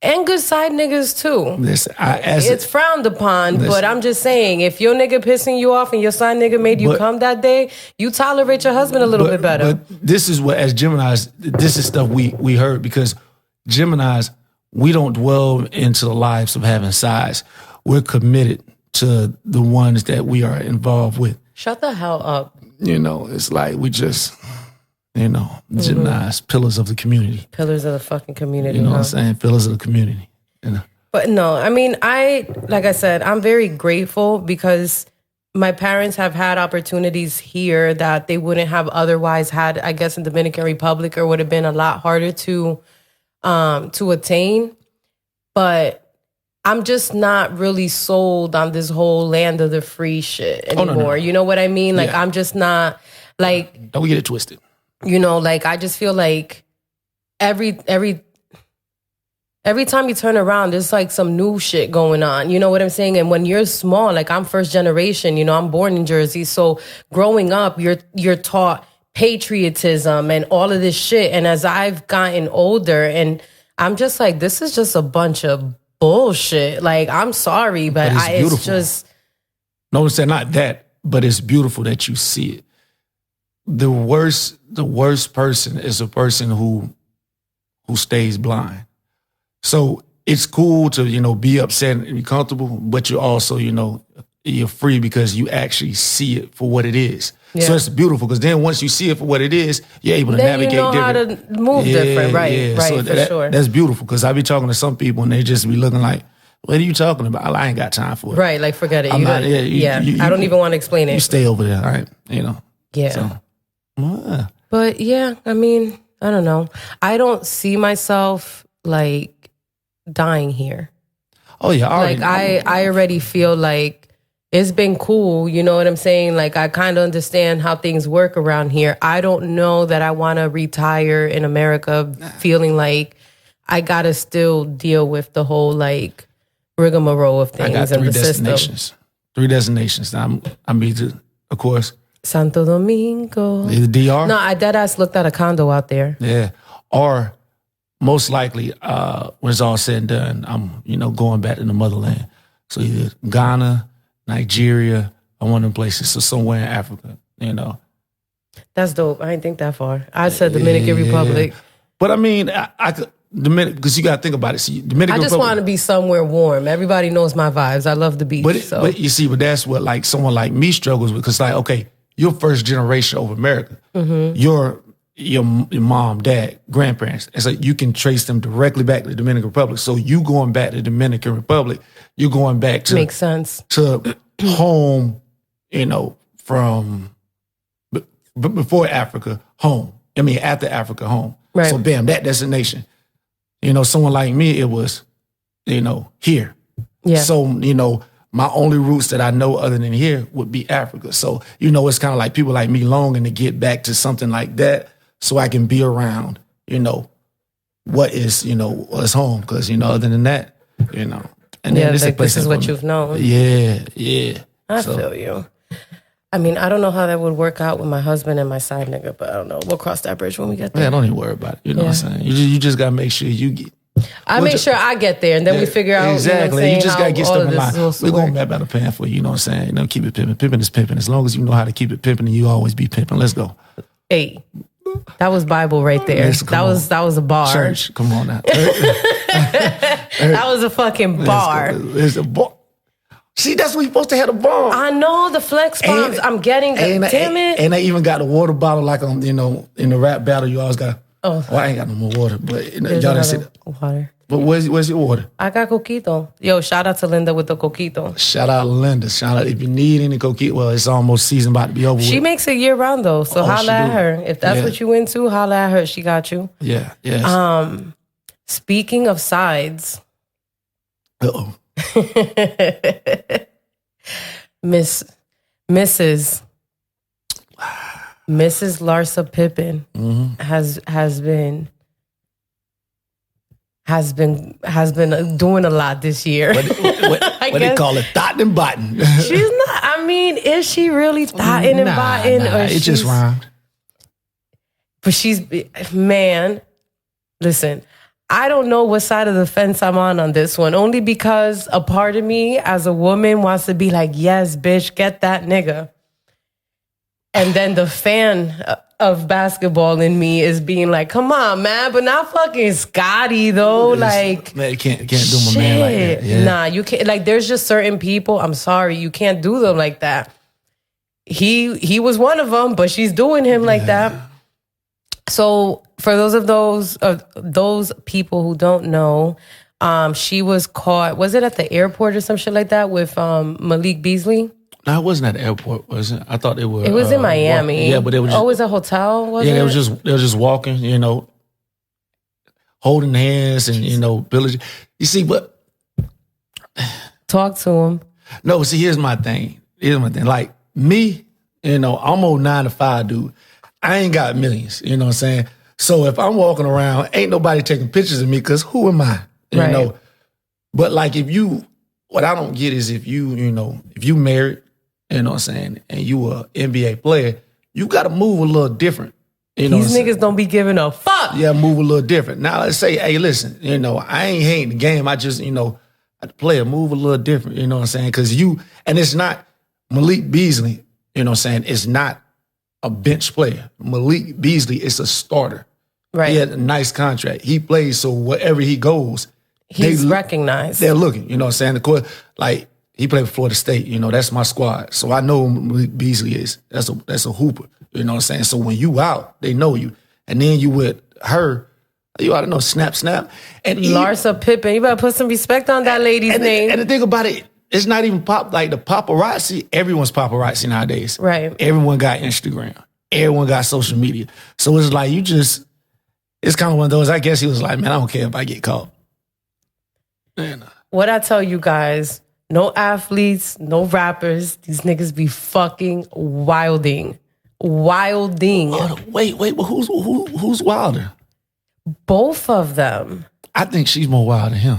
And good side niggas too. Listen, it's frowned upon, but I'm just saying, if your nigga pissing you off and your side nigga made you come that day, you tolerate your husband a little bit better. But this is what, as Geminis, this is stuff we heard because Geminis, we don't dwell into the lives of having sides. We're committed to the ones that we are involved with. Shut the hell up. You know, it's like we just... You know, Geminis, pillars of the community. Pillars of the fucking community. You know what I'm saying? Pillars of the community. You know? But no, I mean, like I said, I'm very grateful because my parents have had opportunities here that they wouldn't have otherwise had, I guess, in Dominican Republic, or would have been a lot harder to attain. But I'm just not really sold on this whole land of the free shit anymore. No. You know what I mean? Like, I'm just not, like... Don't get it twisted. You know, like, I just feel like every time you turn around, there's like some new shit going on. You know what I'm saying? And when you're small, like I'm first generation, you know, I'm born in Jersey. So growing up, you're taught patriotism and all of this shit. And as I've gotten older, and I'm just like, this is just a bunch of bullshit. Like, I'm sorry, but it's just... No, I'm saying not that, but it's beautiful that you see it. The worst person is a person who stays blind. So it's cool to, you know, be upset and be comfortable, but you're also, you know, you're free because you actually see it for what it is. Yeah. So it's beautiful because then once you see it for what it is, you're able to navigate different. Then you know how to move different, right? Right, so for sure. That's beautiful because I be talking to some people and they just be looking like, what are you talking about? I ain't got time for it. Right, like forget it. I don't even want to explain it. You stay over there, all right? You know. Yeah. So. But yeah, I mean, I don't know. I don't see myself like dying here. Oh yeah, I already feel like it's been cool. You know what I'm saying? Like, I kind of understand how things work around here. I don't know that I want to retire in America feeling like I got to still deal with the whole, like, rigmarole of things. I got and 3 the destinations. system. 3 destinations. I'm either, of course, Santo Domingo. the DR. No, I deadass looked at a condo out there. Yeah. Or most likely, when it's all said and done, I'm, going back to the motherland. So either Ghana, Nigeria, or one of them places. So somewhere in Africa, That's dope. I didn't think that far. I said Dominican Republic. But I mean, I could, because you got to think about it. See, Dominican I just Republic, want to be somewhere warm. Everybody knows my vibes. I love the beach. But you see, but that's what like someone like me struggles with. Because like, okay, you're first generation over America. Mm-hmm. Your mom, dad, grandparents. And so you can trace them directly back to the Dominican Republic. So you going back to the Dominican Republic, you're going back to makes sense to home, from before Africa, home. I mean, after Africa, home. Right. So bam, that destination. Someone like me, it was, here. Yeah. So, my only roots that I know other than here would be Africa. So, it's kind of like people like me longing to get back to something like that so I can be around, what is, what's home. Because, other than that, and then this is what you've known. Yeah. I feel you. I mean, I don't know how that would work out with my husband and my side nigga, but I don't know. We'll cross that bridge when we get there. Yeah, don't even worry about it. You know what I'm saying? You just got to make sure you get... I make sure I get there, and then we figure out... Exactly. You just got to get stuff in line. We're going to map out a plan for you, you know what I'm saying? Keep it pimping. Pimping is pimping. As long as you know how to keep it pimping, you always be pimping. Let's go. Hey, that was Bible right there. That was a bar. Church, come on now. That was a fucking bar. It's a bar. See, that's what you're supposed to have a bomb. I know the flex bombs. I'm getting them. Damn it. And they even got a water bottle like on, in the rap battle. You always got. Oh, I ain't got no more water, but y'all didn't see that. Water. But where's your water? I got coquito. Yo, shout out to Linda with the coquito. Shout out Linda. Shout out if you need any coquito. Well, it's almost season about to be over. She makes it year round though, so holla at her. If that's what you into, holla at her. She got you. Yeah. Yes. Speaking of sides. Uh-oh. Mrs. Larsa Pippen has been doing a lot this year. What they call it, thotting and botting. She's not. I mean, is she really thotting and botting? Nah, it just rhymed. But man, listen. I don't know what side of the fence I'm on this one. Only because a part of me as a woman wants to be like, yes, bitch, get that nigga. And then the fan of basketball in me is being like, come on, man, but not fucking Scotty, though. Like, man, can't do my man like that. Yeah. Nah, you can't. Like, there's just certain people, I'm sorry, you can't do them like that. He was one of them, but she's doing him like that. So for those people who don't know, she was caught. Was it at the airport or some shit like that with Malik Beasley? No, it wasn't at the airport, was it? I thought it was. It was in Miami. Yeah, but it was. It was a hotel. Was it? They were just walking, holding hands and village. You see, but talk to him. No, see, here's my thing. Like me, I'm old 9 to 5 dude. I ain't got millions, you know what I'm saying? So if I'm walking around, ain't nobody taking pictures of me because who am I? You know? But like what I don't get is if you married, you know what I'm saying, and you a NBA player, you got to move a little different. You know These niggas don't be giving a fuck. Yeah, move a little different. Now let's say, hey, listen, I ain't hating the game. I just, a player move a little different, you know what I'm saying? Because and it's not Malik Beasley, you know what I'm saying? It's not a bench player. Malik Beasley is a starter. Right. He had a nice contract. He plays, so wherever he goes, he's recognized. They're looking, you know what I'm saying? Of course, like, he played for Florida State, that's my squad. So I know who Malik Beasley is. That's a hooper, you know what I'm saying? So when you out, they know you. And then you with her, you ought to know, snap. And Larsa Pippen, you better put some respect on that lady's name. And the thing about it, it's not even like the paparazzi. Everyone's paparazzi nowadays. Right. Everyone got Instagram. Everyone got social media. So it's like it's kind of one of those, I guess he was like, man, I don't care if I get caught. What I tell you guys, no athletes, no rappers. These niggas be fucking wilding. Wait, but who's wilder? Both of them. I think she's more wild than him.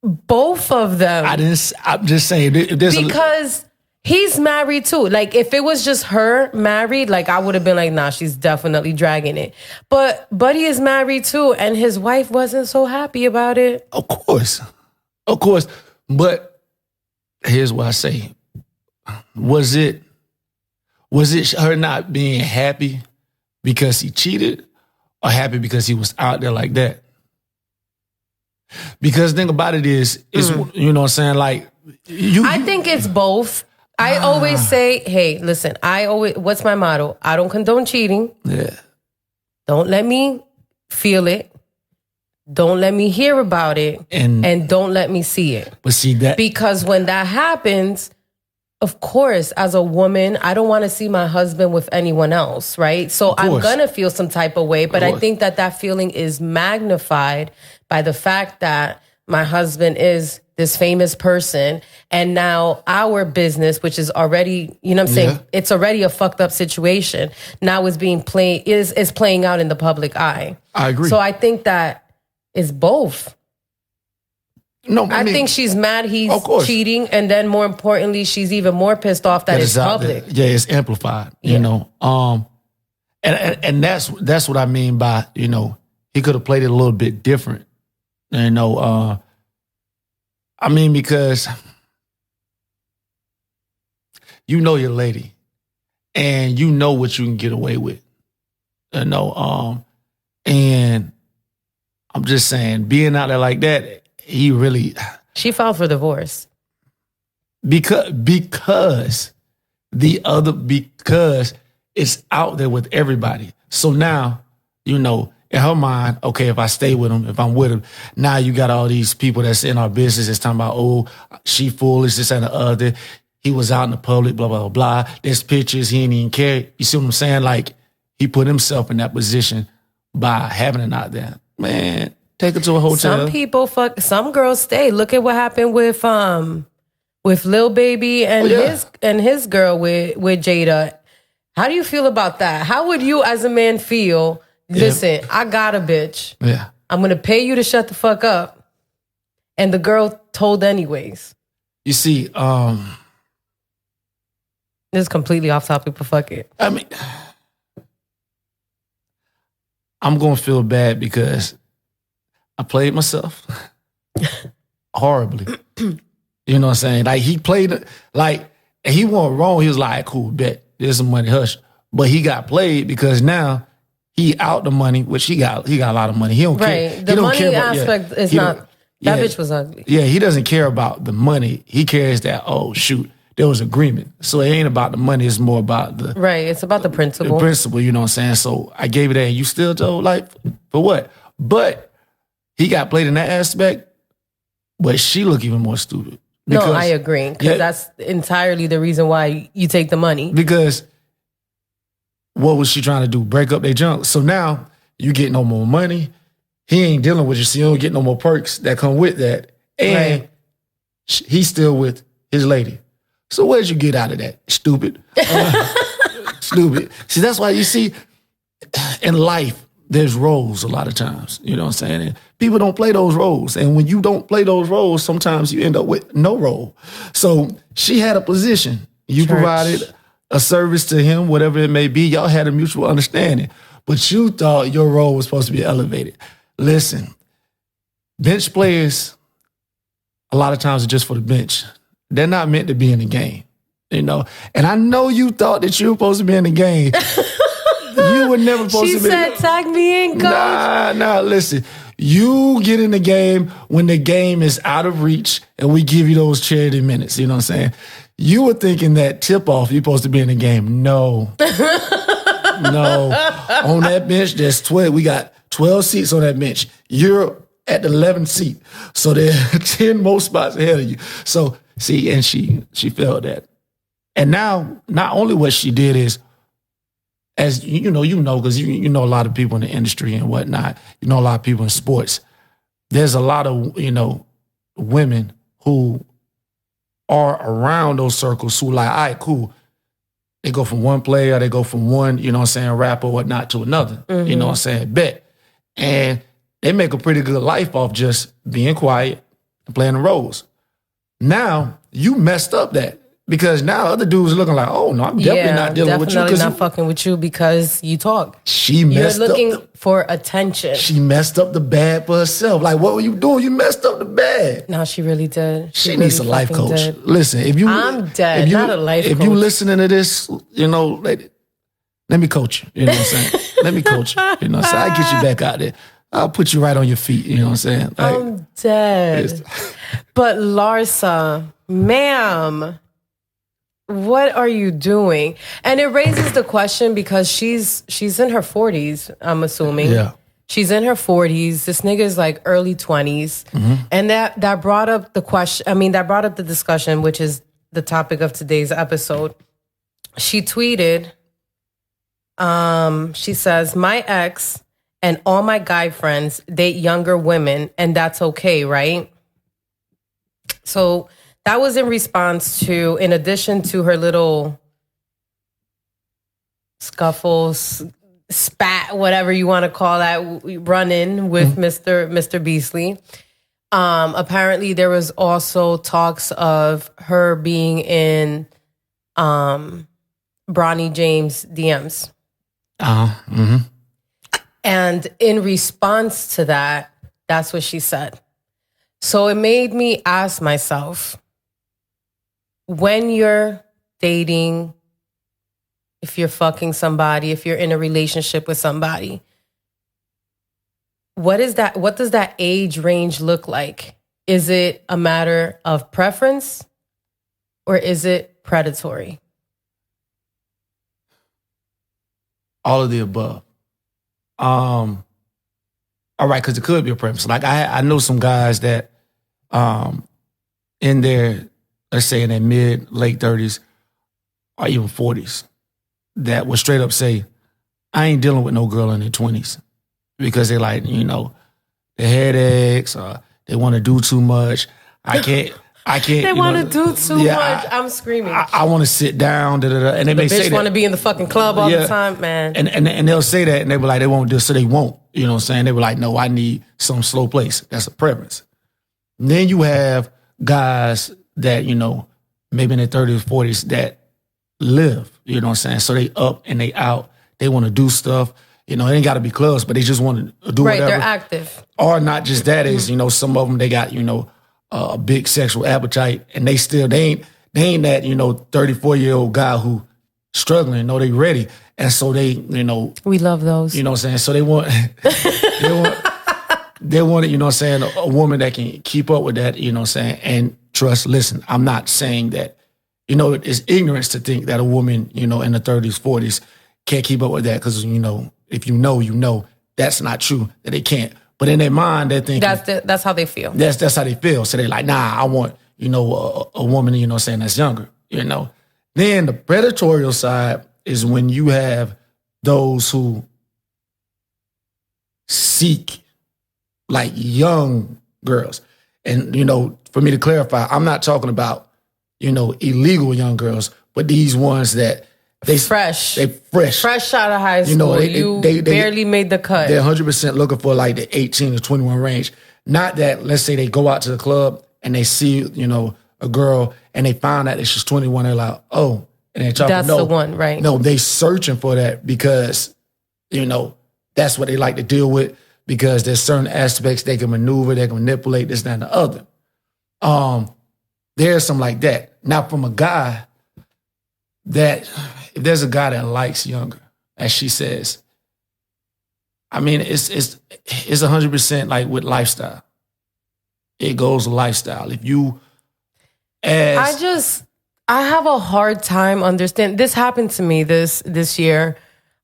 Both of them. I'm just saying. Because he's married too. Like, if it was just her married, like, I would have been like, nah, she's definitely dragging it. But Buddy is married too, and his wife wasn't so happy about it. Of course. But here's what I say. Was it her not being happy because he cheated, or happy because he was out there like that? Because the thing about it is you know what I'm saying? Like, I think it's both. I always say, hey, listen, what's my motto? I don't condone cheating. Yeah. Don't let me feel it. Don't let me hear about it. And don't let me see it. But see that. Because when that happens, of course, as a woman, I don't want to see my husband with anyone else, right? So I'm going to feel some type of way. But I think that feeling is magnified by the fact that my husband is this famous person, and now our business, which is already, you know what I'm saying, it's already a fucked up situation, now is playing out in the public eye. I agree. So I think that it's both. No, I think she's mad he's cheating, and then more importantly, she's even more pissed off that it's public. Yeah, it's amplified, you know. And that's what I mean by, you know, he could have played it a little bit different. You know, I mean, because you know your lady, and you know what you can get away with. You know, and I'm just saying, being out there like that, she filed for divorce. Because it's out there with everybody. So now, you know, in her mind, okay, if I stay with him, if I'm with him, now you got all these people that's in our business that's talking about, oh, she foolish, this and the other. He was out in the public, blah, blah, blah. There's pictures, he didn't even care. You see what I'm saying? Like, he put himself in that position by having it out there. Man, take it to a hotel. Some people some girls stay. Look at what happened with Lil Baby and his girl with Jada. How do you feel about that? How would you as a man feel? Listen, I got a bitch. Yeah. I'm going to pay you to shut the fuck up. And the girl told anyways. You see, this is completely off topic, but fuck it. I mean, I'm going to feel bad because I played myself horribly. You know what I'm saying? Like, he played it, like, and he wasn't wrong. He was like, cool, bet, there's some money, hush. But he got played because now he out the money, which he got a lot of money. He don't care. Right. The money aspect is not, that bitch was ugly. Yeah, he doesn't care about the money. He cares that, oh, shoot, there was agreement. So it ain't about the money, it's more about the... Right, it's about the principle. The principle, you know what I'm saying? So I gave it that, and you still told, like, for what? But he got played in that aspect, but she look even more stupid. Because, no, I agree. Because that's entirely the reason why you take the money. Because what was she trying to do? Break up their junk. So now you get no more money. He ain't dealing with you, so you don't get no more perks that come with that. And he's still with his lady. So where'd you get out of that? Stupid. Stupid. See, that's why you see in life, there's roles a lot of times. You know what I'm saying? And people don't play those roles. And when you don't play those roles, sometimes you end up with no role. So she had a position. You provided a service to him, whatever it may be. Y'all had a mutual understanding. But you thought your role was supposed to be elevated. Listen, bench players, a lot of times are just for the bench. They're not meant to be in the game, you know? And I know you thought that you were supposed to be in the game. You were never supposed to be. She said, tag me in, coach. Nah, listen. You get in the game when the game is out of reach and we give you those charity minutes, you know what I'm saying? You were thinking that tip-off, you're supposed to be in the game. No. No. On that bench, there's 12. We got 12 seats on that bench. You're at the 11th seat. So there are 10 more spots ahead of you. So, see, and she felt that. And now, not only what she did is, as you know, because you know a lot of people in the industry and whatnot. You know a lot of people in sports. There's a lot of, you know, women who are around those circles who like, all right, cool. They go from one player, they go from one, you know what I'm saying, rapper or whatnot to another. You know what I'm saying? Bet. And they make a pretty good life off just being quiet and playing the roles. Now, you messed up that. Because now other dudes are looking like, oh, no, I'm definitely not dealing with you. Definitely not fucking with you because you talk. She messed up. You're looking for attention. She messed up the bad for herself. Like, what were you doing? You messed up the bad. No, she really did. She really needs a life coach. Did. Listen, if you... I'm dead, not a life coach. If you listening to this, you know, let me coach you. You know what I'm saying? Let me coach you. You know what I'm saying? I'll get you back out there. I'll put you right on your feet. You know what I'm saying? Like, I'm dead. But Larsa, ma'am... what are you doing? And it raises the question because she's in her 40s, I'm assuming. Yeah. She's in her 40s. This nigga is like early 20s. And that brought up the question, that brought up the discussion, which is the topic of today's episode. She tweeted, she says, my ex and all my guy friends date younger women, and that's okay, right? So that was in response to, in addition to her little scuffles, spat, whatever you want to call that, run-in with Mr. Beasley. Apparently, there was also talks of her being in Bronny James' DMs. And in response to that, that's what she said. So it made me ask myself, when you're dating, if you're fucking somebody, if you're in a relationship with somebody, what does that age range look like? Is it a matter of preference or is it predatory? All of the above. All right, because it could be a preference. Like I know some guys that in their, let's say in their mid, late 30s or even 40s that would straight up say, I ain't dealing with no girl in their 20s because they like, you know, the headaches or they want to do too much. I can't. They want to do too much. I'm screaming. I want to sit down. And they may say that. Bitch want to be in the fucking club all the time, man. And they'll say that and they be like, they won't do it, so they won't. You know what I'm saying? They were like, no, I need some slow place. That's a preference. And then you have guys that, you know, maybe in their 30s, 40s that live, you know what I'm saying? So they up and they out. They want to do stuff. You know, it ain't got to be clubs, but they just want to do whatever. Right, they're active. Or not just that is, you know, some of them, they got, you know, a big sexual appetite and they ain't that, you know, 34-year-old guy who struggling. No, they ready. And so they, you know. We love those. You know what I'm saying? So they want, they want, you know what I'm saying, a woman that can keep up with that, you know what I'm saying, and trust. Listen, I'm not saying that, you know, it's ignorance to think that a woman, you know, in the 30s, 40s can't keep up with that because, you know, if you know, that's not true, that they can't. But in their mind, they're thinking. That's how they feel. That's how they feel. So they're like, nah, I want, you know, a woman, you know what I'm saying, that's younger, you know. Then the predatory side is when you have those who seek like young girls. And, you know, for me to clarify, I'm not talking about, you know, illegal young girls, but these ones that they fresh out of high school. You know, they barely made the cut. They're 100% looking for like the 18 to 21 range. Not that, let's say they go out to the club and they see, you know, a girl and they find out that she's 21. They're like, oh, and they're talking. That's the one, right? No, they searching for that because, you know, that's what they like to deal with because there's certain aspects they can maneuver, they can manipulate this, that, and the other. There's some like that. Now, from a guy that, if there's a guy that likes younger, as she says, I mean, it's 100% like with lifestyle. It goes with lifestyle. If you ask, I have a hard time understanding. This happened to me this year,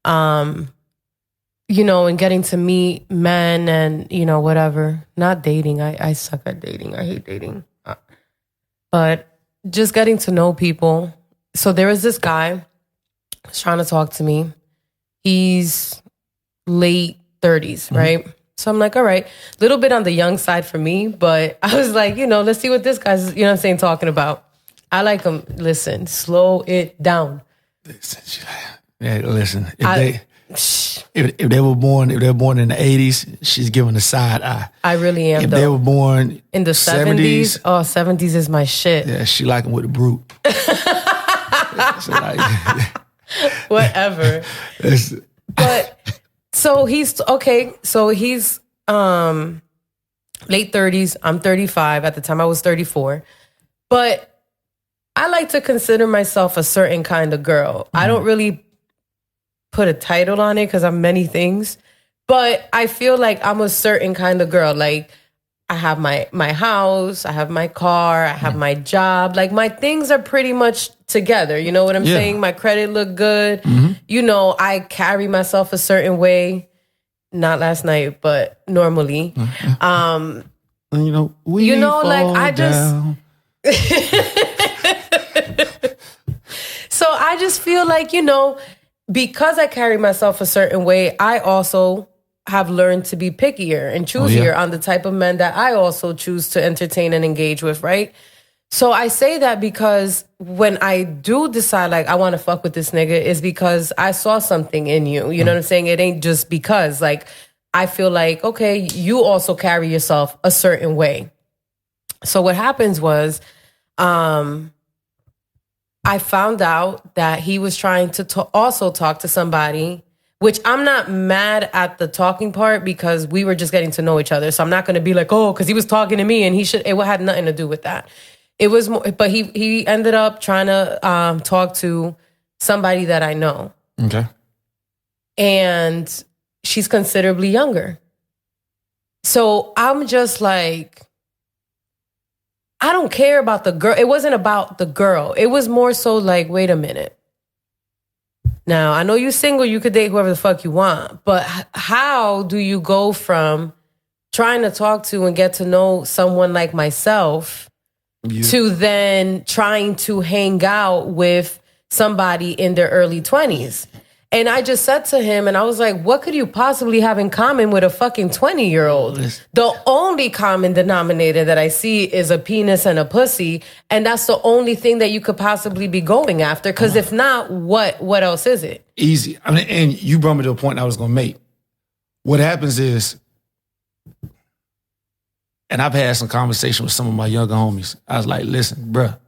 you know, and getting to meet men and, you know, whatever. Not dating. I suck at dating. I hate dating. But just getting to know people. So there was this guy who's trying to talk to me. He's late 30s, right? So I'm like, all right, a little bit on the young side for me, but I was like, let's see what this guy's, talking about. I like him. Listen, slow it down. Listen. If they were born in the 80s, she's giving a side eye. I really am. If they were born in the 70s, 70s is my shit. Yeah, she like him with a brute. Whatever. But so he's okay. So he's late 30s. I'm 35. At the time, I was 34. But I like to consider myself a certain kind of girl. I don't really put a title on it because I'm many things, but I feel like I'm a certain kind of girl. Like I have my house, I have my car, I have my job. Like my things are pretty much together. You know what I'm saying? My credit look good. I carry myself a certain way. Not last night, but normally. I just... So I just feel like, because I carry myself a certain way, I also have learned to be pickier and choosier on the type of men that I also choose to entertain and engage with, right? So I say that because when I do decide, like, I want to fuck with this nigga, is because I saw something in you. You know what I'm saying? It ain't just because. Like, I feel like, okay, you also carry yourself a certain way. So what happens was... I found out that he was trying to also talk to somebody, which I'm not mad at the talking part because we were just getting to know each other. So I'm not going to be like, oh, because he was talking to me and it had nothing to do with that. It was more, but he ended up trying to talk to somebody that I know. Okay. And she's considerably younger. So I'm just like... I don't care about the girl. It wasn't about the girl. It was more so like, wait a minute. Now, I know you're single. You could date whoever the fuck you want. But how do you go from trying to talk to and get to know someone like myself to then trying to hang out with somebody in their early 20s? And I just said to him, and I was like, what could you possibly have in common with a fucking 20-year-old? The only common denominator that I see is a penis and a pussy. And that's the only thing that you could possibly be going after. Because if not, what else is it? Easy. I mean, and you brought me to a point I was going to make. What happens is, and I've had some conversation with some of my younger homies. I was like, listen, bruh,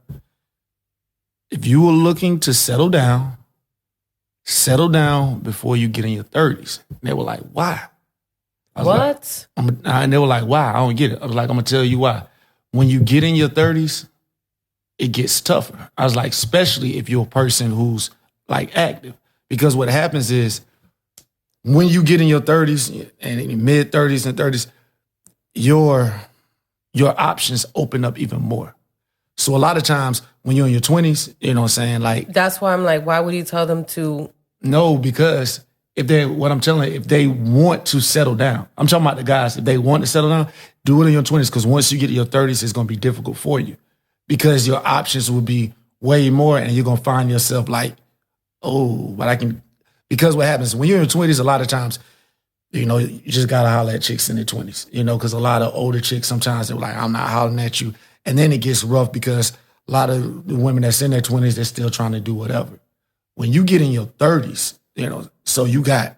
if you were looking to settle down before you get in your 30s. And they were like, why? What? And they were like, why? I don't get it. I was like, I'm going to tell you why. When you get in your 30s, it gets tougher. I was like, especially if you're a person who's like active. Because what happens is when you get in your 30s and in your mid 30s and 30s, your options open up even more. So a lot of times when you're in your 20s, you know what I'm saying? Like, that's why I'm like, why would you tell them to? No, because if they want to settle down, I'm talking about the guys, if they want to settle down, do it in your 20s, because once you get to your 30s, it's going to be difficult for you because your options will be way more and you're going to find yourself like, oh, but I can, because what happens when you're in your 20s, a lot of times, you just got to holler at chicks in their 20s, because a lot of older chicks, sometimes they're like, I'm not hollering at you. And then it gets rough because a lot of the women that's in their 20s, they're still trying to do whatever. When you get in your 30s, so you got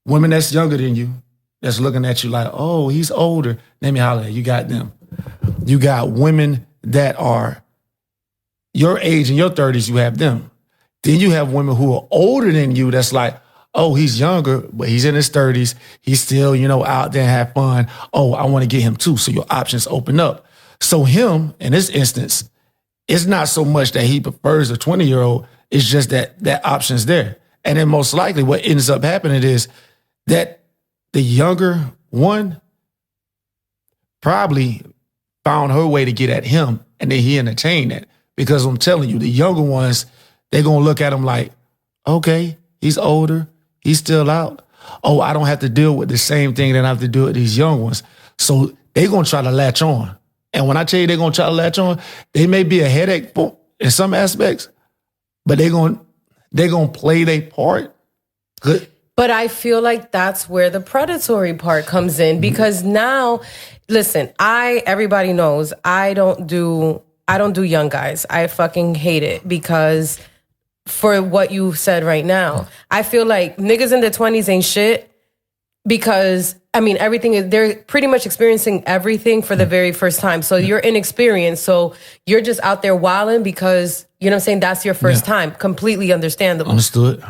women that's younger than you that's looking at you like, oh, he's older. Let me holler at you. You got them. You got women that are your age in your 30s, you have them. Then you have women who are older than you that's like, oh, he's younger, but he's in his 30s. He's still, out there and have fun. Oh, I want to get him too. So your options open up. So him, in this instance, it's not so much that he prefers a 20-year-old. It's just that option's there. And then most likely what ends up happening is that the younger one probably found her way to get at him, and then he entertained that. Because I'm telling you, the younger ones, they're going to look at him like, okay, he's older. He's still out. Oh, I don't have to deal with the same thing that I have to do with these young ones. So they're going to try to latch on. And when I tell you they're going to try to latch on, they may be a headache in some aspects, but they're going to play their part. Good. But I feel like that's where the predatory part comes in, because now, listen, everybody knows I don't do young guys. I fucking hate it, because for what you said right now, I feel like niggas in their 20s ain't shit, because I mean, they're pretty much experiencing everything for the very first time. So you're inexperienced. So you're just out there wilding because, you know what I'm saying, that's your first time. Completely understandable. Understood.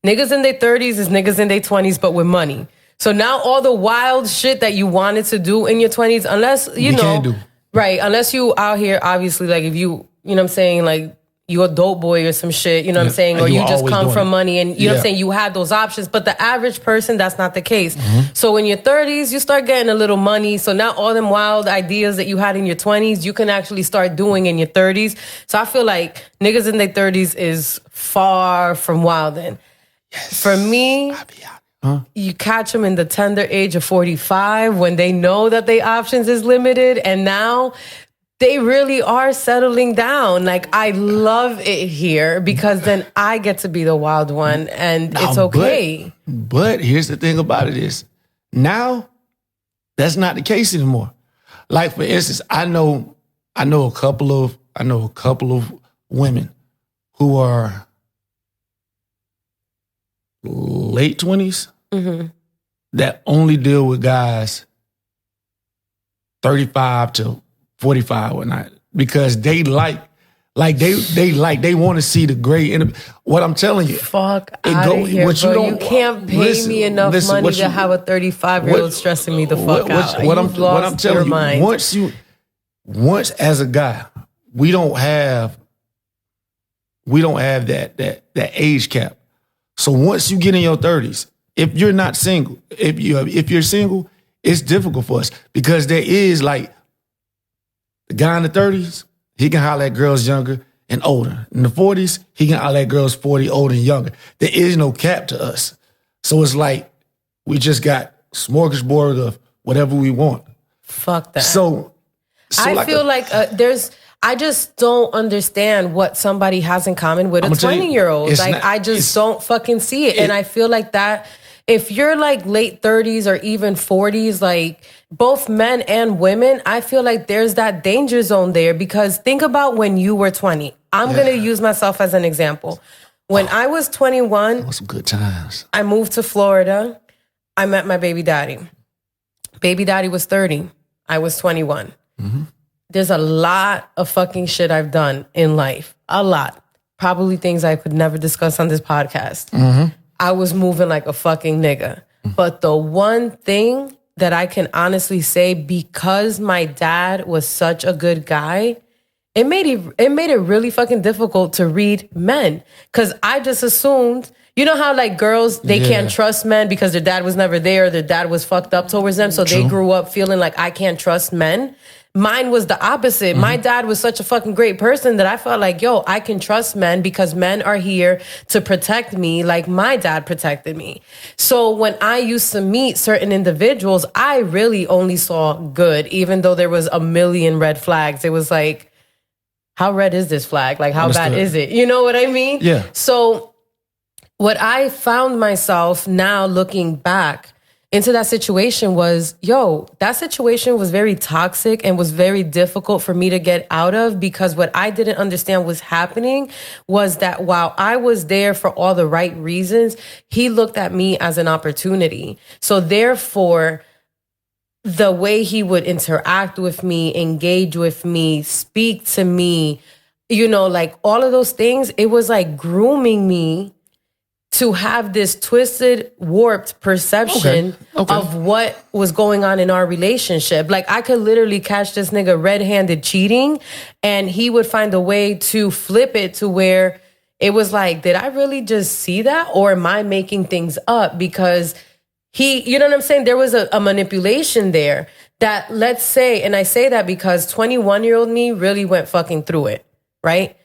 Niggas in their 30s is niggas in their 20s, but with money. So now all the wild shit that you wanted to do in your 20s, unless, you can't do. Right, unless you out here, obviously, like if you know what I'm saying, like you a dope boy or some shit, you know what I'm saying, or you just come from money and you know what I'm saying, you had those options. But the average person, that's not the case. So in your 30s, you start getting a little money. So now all them wild ideas that you had in your 20s, you can actually start doing in your 30s. So I feel like niggas in their 30s is far from wilding. Yes. For me, you catch them in the tender age of 45 when they know that their options is limited, and now they really are settling down. Like, I love it here because then I get to be the wild one, and it's okay. But here's the thing about it is, now that's not the case anymore. Like, for instance, I know a couple of women who are late 20s that only deal with guys 35 to 45 or not, because they want to see the gray. What I'm telling you, fuck out of here, bro. You can't pay me enough money to have a 35-year-old stressing me the fuck out. What I'm telling you, once as a guy, we don't have that age cap. So once you get in your 30s, if you're not single, if you're single, it's difficult for us, because there is like the guy in the 30s, he can holler at girls younger and older. In the 40s, he can holler at girls 40, older and younger. There is no cap to us. So it's like we just got smorgasbord of whatever we want. Fuck that. So I feel like I just don't understand what somebody has in common with a 20-year-old. Like, I just don't fucking see it. And I feel like that, if you're like late 30s or even 40s, like both men and women, I feel like there's that danger zone there, because think about when you were 20. I'm going to use myself as an example. When I was 21, that was some good times. I moved to Florida. I met my baby daddy. Baby daddy was 30. I was 21. There's a lot of fucking shit I've done in life. A lot. Probably things I could never discuss on this podcast. I was moving like a fucking nigga. But the one thing that I can honestly say, because my dad was such a good guy, it made it really fucking difficult to read men. Because I just assumed, you know how like girls, they can't trust men because their dad was never there, their dad was fucked up towards them, so they grew up feeling like I can't trust men. Mine was the opposite. My dad was such a fucking great person that I felt like, yo, I can trust men because men are here to protect me like my dad protected me. So when I used to meet certain individuals, I really only saw good, even though there was a million red flags. It was like, how red is this flag? Like, how bad is it? You know what I mean? Yeah. So what I found myself now looking back into that situation was, that situation was very toxic and was very difficult for me to get out of, because what I didn't understand was happening was that while I was there for all the right reasons, he looked at me as an opportunity. So therefore, the way he would interact with me, engage with me, speak to me, you know, like all of those things, it was like grooming me to have this twisted, warped perception of what was going on in our relationship. Like, I could literally catch this nigga red-handed cheating, and he would find a way to flip it to where it was like, did I really just see that? Or am I making things up? Because you know what I'm saying? There was a manipulation there that, let's say, and I say that because 21-year-old me really went fucking through it, right?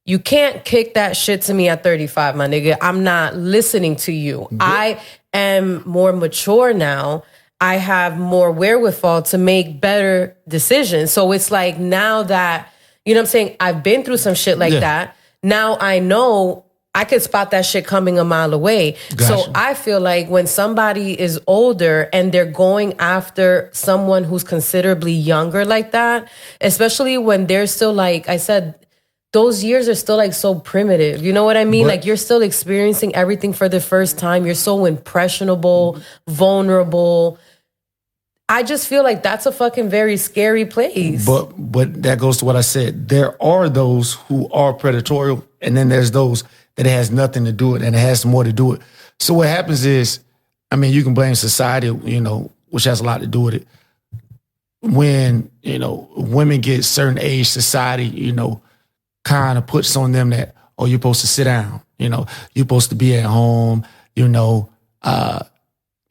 You can't kick that shit to me at 35, my nigga. I'm not listening to you. I am more mature now. I have more wherewithal to make better decisions. So it's like, now that, you know what I'm saying, I've been through some shit like that. Now I know I could spot that shit coming a mile away. Gotcha. So I feel like when somebody is older and they're going after someone who's considerably younger like that, especially when they're still, like I said, those years are still like so primitive. You know what I mean? Like you're still experiencing everything for the first time. You're so impressionable, vulnerable. I just feel like that's a fucking very scary place. But that goes to what I said. There are those who are predatory, and then there's those that it has nothing to do with, and it has more to do with. So what happens is, I mean, you can blame society, which has a lot to do with it. When, women get certain age, society, kind of puts on them that, oh, you're supposed to sit down, you're supposed to be at home,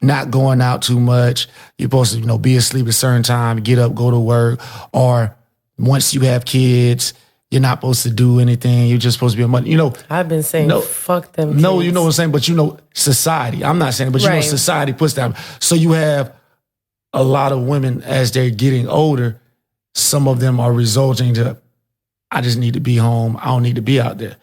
not going out too much. You're supposed to, be asleep at a certain time, get up, go to work. Or once you have kids, you're not supposed to do anything. You're just supposed to be a mother. I've been saying, fuck them kids. No, you know what I'm saying? But society, I'm not saying, but society puts that. So you have a lot of women as they're getting older, some of them are resulting to, I just need to be home. I don't need to be out there.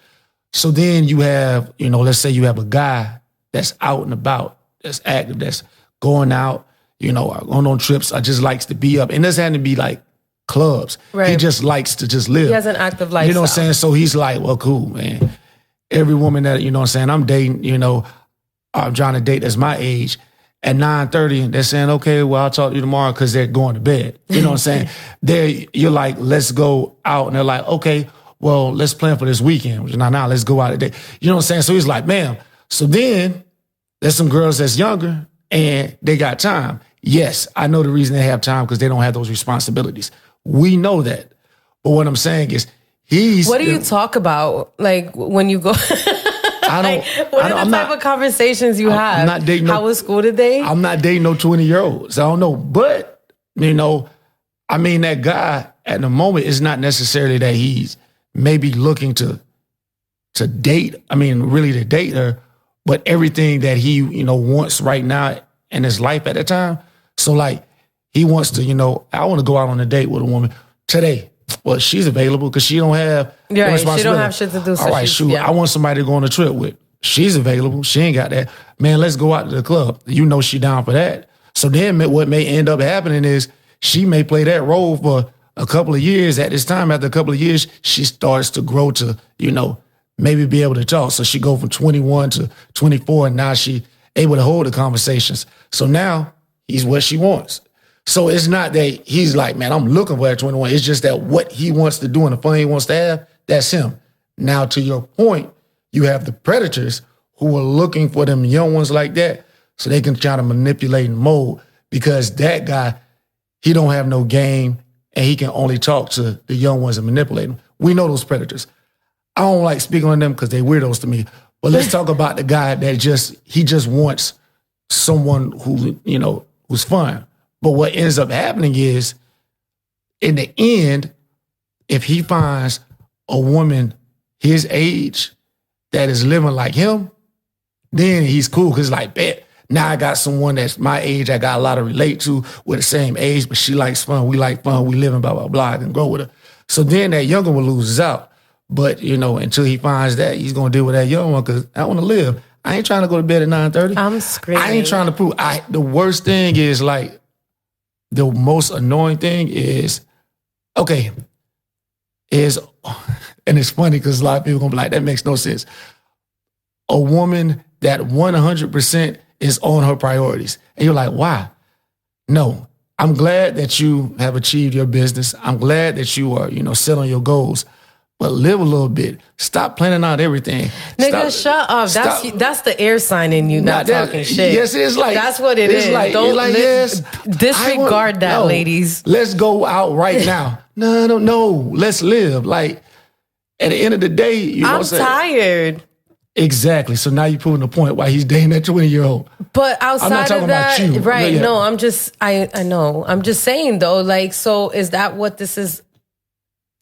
So then you have, let's say you have a guy that's out and about, that's active, that's going out, going on trips, or just likes to be up. And it doesn't have to be like clubs. Right. He just likes to just live. He has an active lifestyle. You know what I'm saying? So he's like, well, cool, man. Every woman that, I'm dating, I'm trying to date that's my age. At 9:30, they're saying, okay, well, I'll talk to you tomorrow because they're going to bed. You know what I'm saying? You're like, let's go out. And they're like, okay, well, let's plan for this weekend. Now, let's go out today. You know what I'm saying? So he's like, ma'am. So then there's some girls that's younger and they got time. Yes, I know the reason they have time because they don't have those responsibilities. We know that. But what I'm saying is what do you talk about? Like when you go... What are the type of conversations you have? I'm not dating How was school today? I'm not dating no 20-year-olds. I don't know. But, that guy at the moment is not necessarily that he's maybe looking to date. Really to date her, but everything that he, wants right now in his life at the time. So like he wants to, I want to go out on a date with a woman today. Well, she's available because she don't have responsibility. She don't have shit to do. All right, shoot. Yeah. I want somebody to go on a trip with. She's available. She ain't got that. Man, let's go out to the club. She down for that. So then what may end up happening is she may play that role for a couple of years. At this time, after a couple of years, she starts to grow to, maybe be able to talk. So she go from 21 to 24, and now she able to hold the conversations. So now he's what she wants. So it's not that he's like, man, I'm looking for that 21. It's just that what he wants to do and the fun he wants to have, that's him. Now, to your point, you have the predators who are looking for them young ones like that so they can try to manipulate and mold because that guy, he don't have no game and he can only talk to the young ones and manipulate them. We know those predators. I don't like speaking on them because they weirdos to me. But let's talk about the guy that he just wants someone who, who's fun. But what ends up happening is, in the end, if he finds a woman his age that is living like him, then he's cool. Because like, bet, now I got someone that's my age, I got a lot to relate to. We're the same age, but she likes fun, we like fun, we live in blah, blah, blah, I can grow with her. So then that younger one loses out. But, until he finds that, he's going to deal with that young one because I want to live. I ain't trying to go to bed at 9:30. I'm screaming. I ain't trying to prove. The worst thing is like, the most annoying thing is, and it's funny because a lot of people going to be like, that makes no sense. A woman that 100% is on her priorities. And you're like, why? No, I'm glad that you have achieved your business. I'm glad that you are, set on your goals. But live a little bit. Stop planning out everything. Nigga, shut up. That's the air sign in you not talking shit. Yes, it's like that's what it is. Like, don't yes, disregard that, ladies. Let's go out right now. No. Let's live. Like at the end of the day, I'm tired. Exactly. So now you're proving the point why he's dating that 20-year-old. But outside I'm not talking of that, about you. Right? Yeah. No, I know. I'm just saying though. Like, so is that what this is?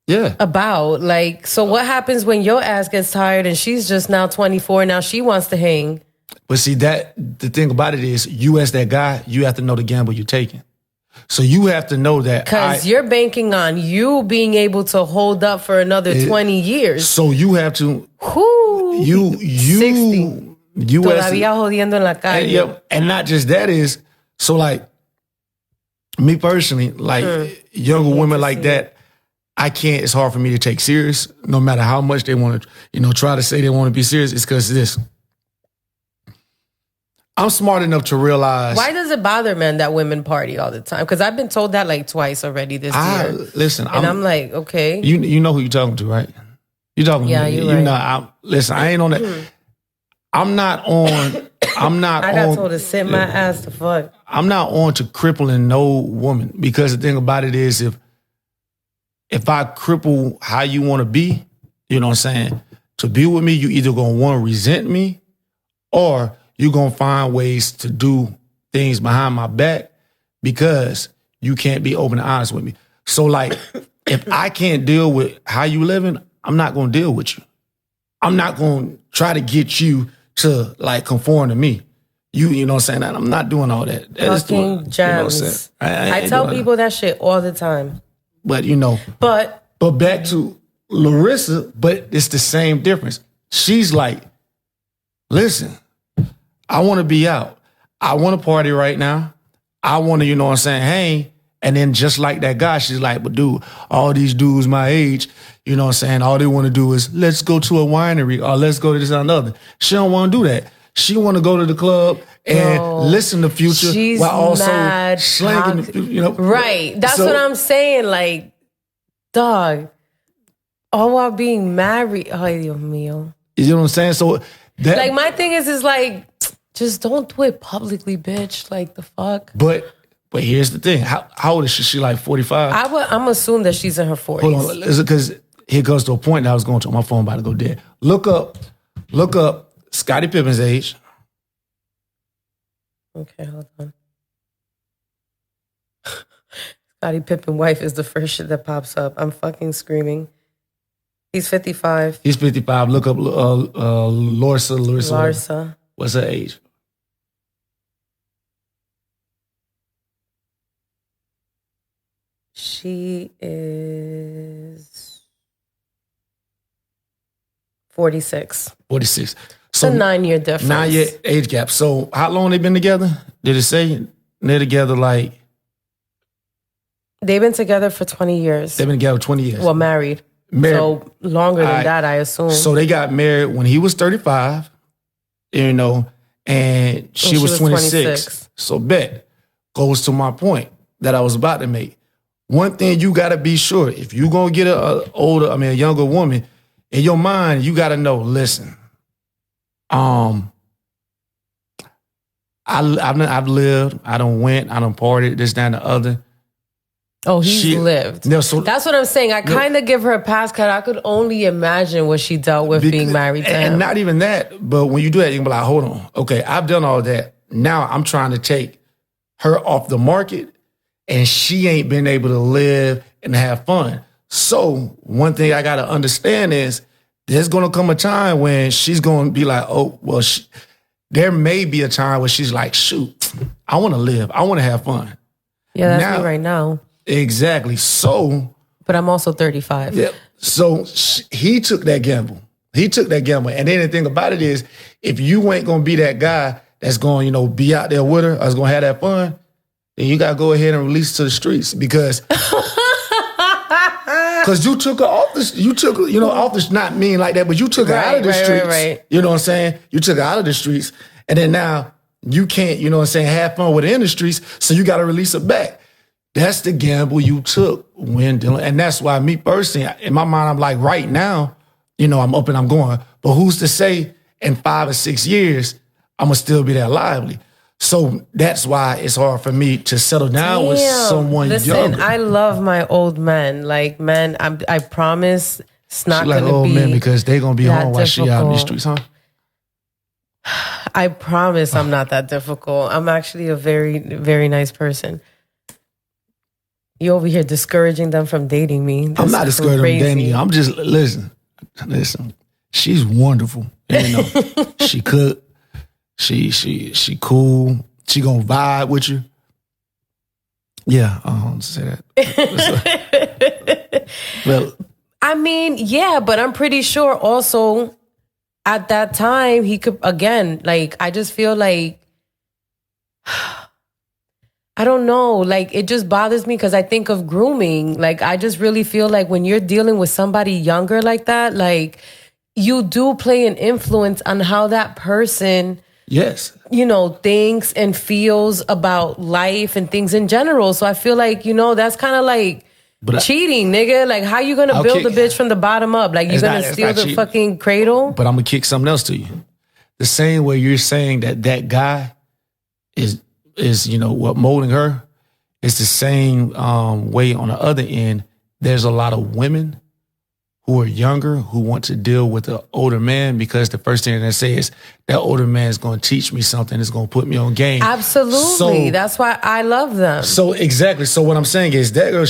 Yeah. About like, so what happens when your ass gets tired and she's just now 24, now she wants to hang? But see, the thing about it is, you as that guy, you have to know the gamble you're taking. So you have to know that. Because you're banking on you being able to hold up for another 20 years. So you have to. Whoo, you 60. You Todavía jodiendo en la calle. And not just that is, so like, me personally, like younger women like that, I can't, it's hard for me to take serious, no matter how much they want to, try to say they want to be serious. It's because of this. I'm smart enough to realize. Why does it bother men that women party all the time? Because I've been told that like twice already this year. Listen, and I'm like, okay. You know who you're talking to, right? You're talking to me. You're right. I ain't on that. I'm not on. I got told to sit my ass the fuck. I'm not on to crippling no woman, because the thing about it is, if I cripple how you want to be, you know what I'm saying? To be with me, you either gonna want to resent me, or you're going to find ways to do things behind my back because you can't be open and honest with me. So, like, if I can't deal with how you living, I'm not going to deal with you. I'm not going to try to get you to, like, conform to me. You know what I'm saying? I'm not doing all that. Fucking gems. I tell people that shit all the time. But, But back to Larissa, but it's the same difference. She's like, listen, I want to be out. I want to party right now. I want to, hang. And then just like that guy, she's like, but dude, all these dudes my age, all they want to do is, let's go to a winery or let's go to this and another. She don't want to do that. She want to go to the club and listen to Future while also slanging, Right. That's what I'm saying. Like, dog, all while being married. Ay, Dios mío. You know what I'm saying? So that, like, my thing is like, just don't do it publicly, bitch. Like, the fuck? But here's the thing. How old is she? She like 45? I'm assuming that she's in her 40s. Hold on. Is it because here goes to a point that I was going to. My phone about to go dead. Look up Scottie Pippen's age. Okay, hold on. Scottie Pippen wife is the first shit that pops up. I'm fucking screaming. He's 55. He's 55. Look up Larsa. Larsa. What's her age? She is 46. 46. So, it's a 9-year difference. 9-year age gap. So how long they been together? Did it say they're together like? They've been together for 20 years. They've been together 20 years. Well, married. So longer than that, I assume. So they got married when he was 35, and she was 26. So bet goes to my point that I was about to make. One thing you got to be sure, if you going to get a younger woman, in your mind, you got to know, listen, I've lived, I done went, I done partied, this, that, and the other. Oh, he's lived. No, so, that's what I'm saying. I kind of give her a pass because I could only imagine what she dealt with being married to him. And not even that, but when you do that, you can be like, hold on. Okay, I've done all that. Now I'm trying to take her off the market, and she ain't been able to live and have fun. So one thing I got to understand is there's going to come a time when she's going to be like, oh, well, there may be a time where she's like, shoot, I want to live. I want to have fun. Yeah, that's me right now. Exactly. So. But I'm also 35. Yeah. So he took that gamble. And then the thing about it is, if you ain't going to be that guy that's going, be out there with her, or is going to have that fun, then you got to go ahead and release her to the streets because you took her off off the, not mean like that, but you took her out of the streets. Right. You know what I'm saying? You took her out of the streets. And then now you can't, have fun with her in the streets. So you got to release her back. That's the gamble you took when dealing. And that's why me personally, in my mind, I'm like, right now, I'm up and I'm going. But who's to say in 5 or 6 years, I'm going to still be that lively? So that's why it's hard for me to settle down with someone younger. I love my old men. Like, men, I promise it's not going to be old men because they're going to be home while she out in the streets, huh? I promise I'm not that difficult. I'm actually a very, very nice person. You over here discouraging them from dating me. I'm not discouraging them dating you. I'm just, listen. She's wonderful. She cook. She cool. She gonna vibe with you. Yeah, say that. Well, I mean, yeah, but I'm pretty sure also at that time he could, again, like, I just feel like, I don't know, like, it just bothers me because I think of grooming. Like, I just really feel like when you're dealing with somebody younger like that, like, you do play an influence on how that person, yes, thinks and feels about life and things in general. So I feel like, that's kind of like cheating, nigga. Like, how you gonna build a bitch from the bottom up? Like, you gonna steal the fucking cradle? But I'm gonna kick something else to you. The same way you're saying that guy is what molding her. It's the same way on the other end. There's a lot of women who are younger who want to deal with an older man because the first thing they say is that older man is going to teach me something. It's going to put me on game. Absolutely. So, that's why I love them. So exactly. So what I'm saying is that girl,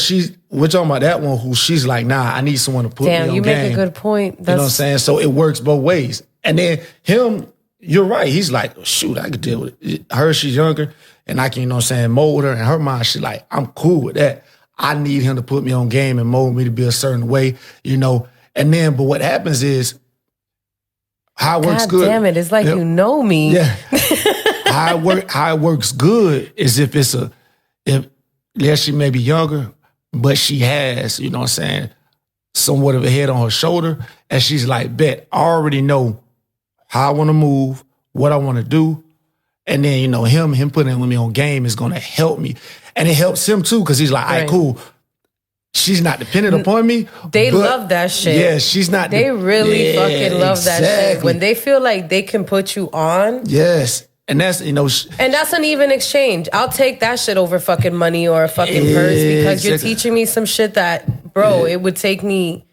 we're talking about that one who she's like, nah, I need someone to put me on game. Damn, you make a good point. You know what I'm saying? So it works both ways. And then him, you're right. He's like, shoot, I could deal with it. Her, she's younger. And I can, mold her. And her mind, she's like, I'm cool with that. I need him to put me on game and mold me to be a certain way, And then, but what happens is, how it works good. God damn it, it's like you know me. Yeah. How it works good is if she may be younger, but she has, somewhat of a head on her shoulder. And she's like, bet, I already know how I want to move, what I want to do. And then, him putting me on game is going to help me. And it helps him too, because he's like, all right, cool. She's not dependent upon me. They love that shit. Yeah, she's not. They really fucking love that shit. When they feel like they can put you on. Yes. And that's, and that's an even exchange. I'll take that shit over fucking money or a fucking purse because you're teaching me some shit that, bro, it would take me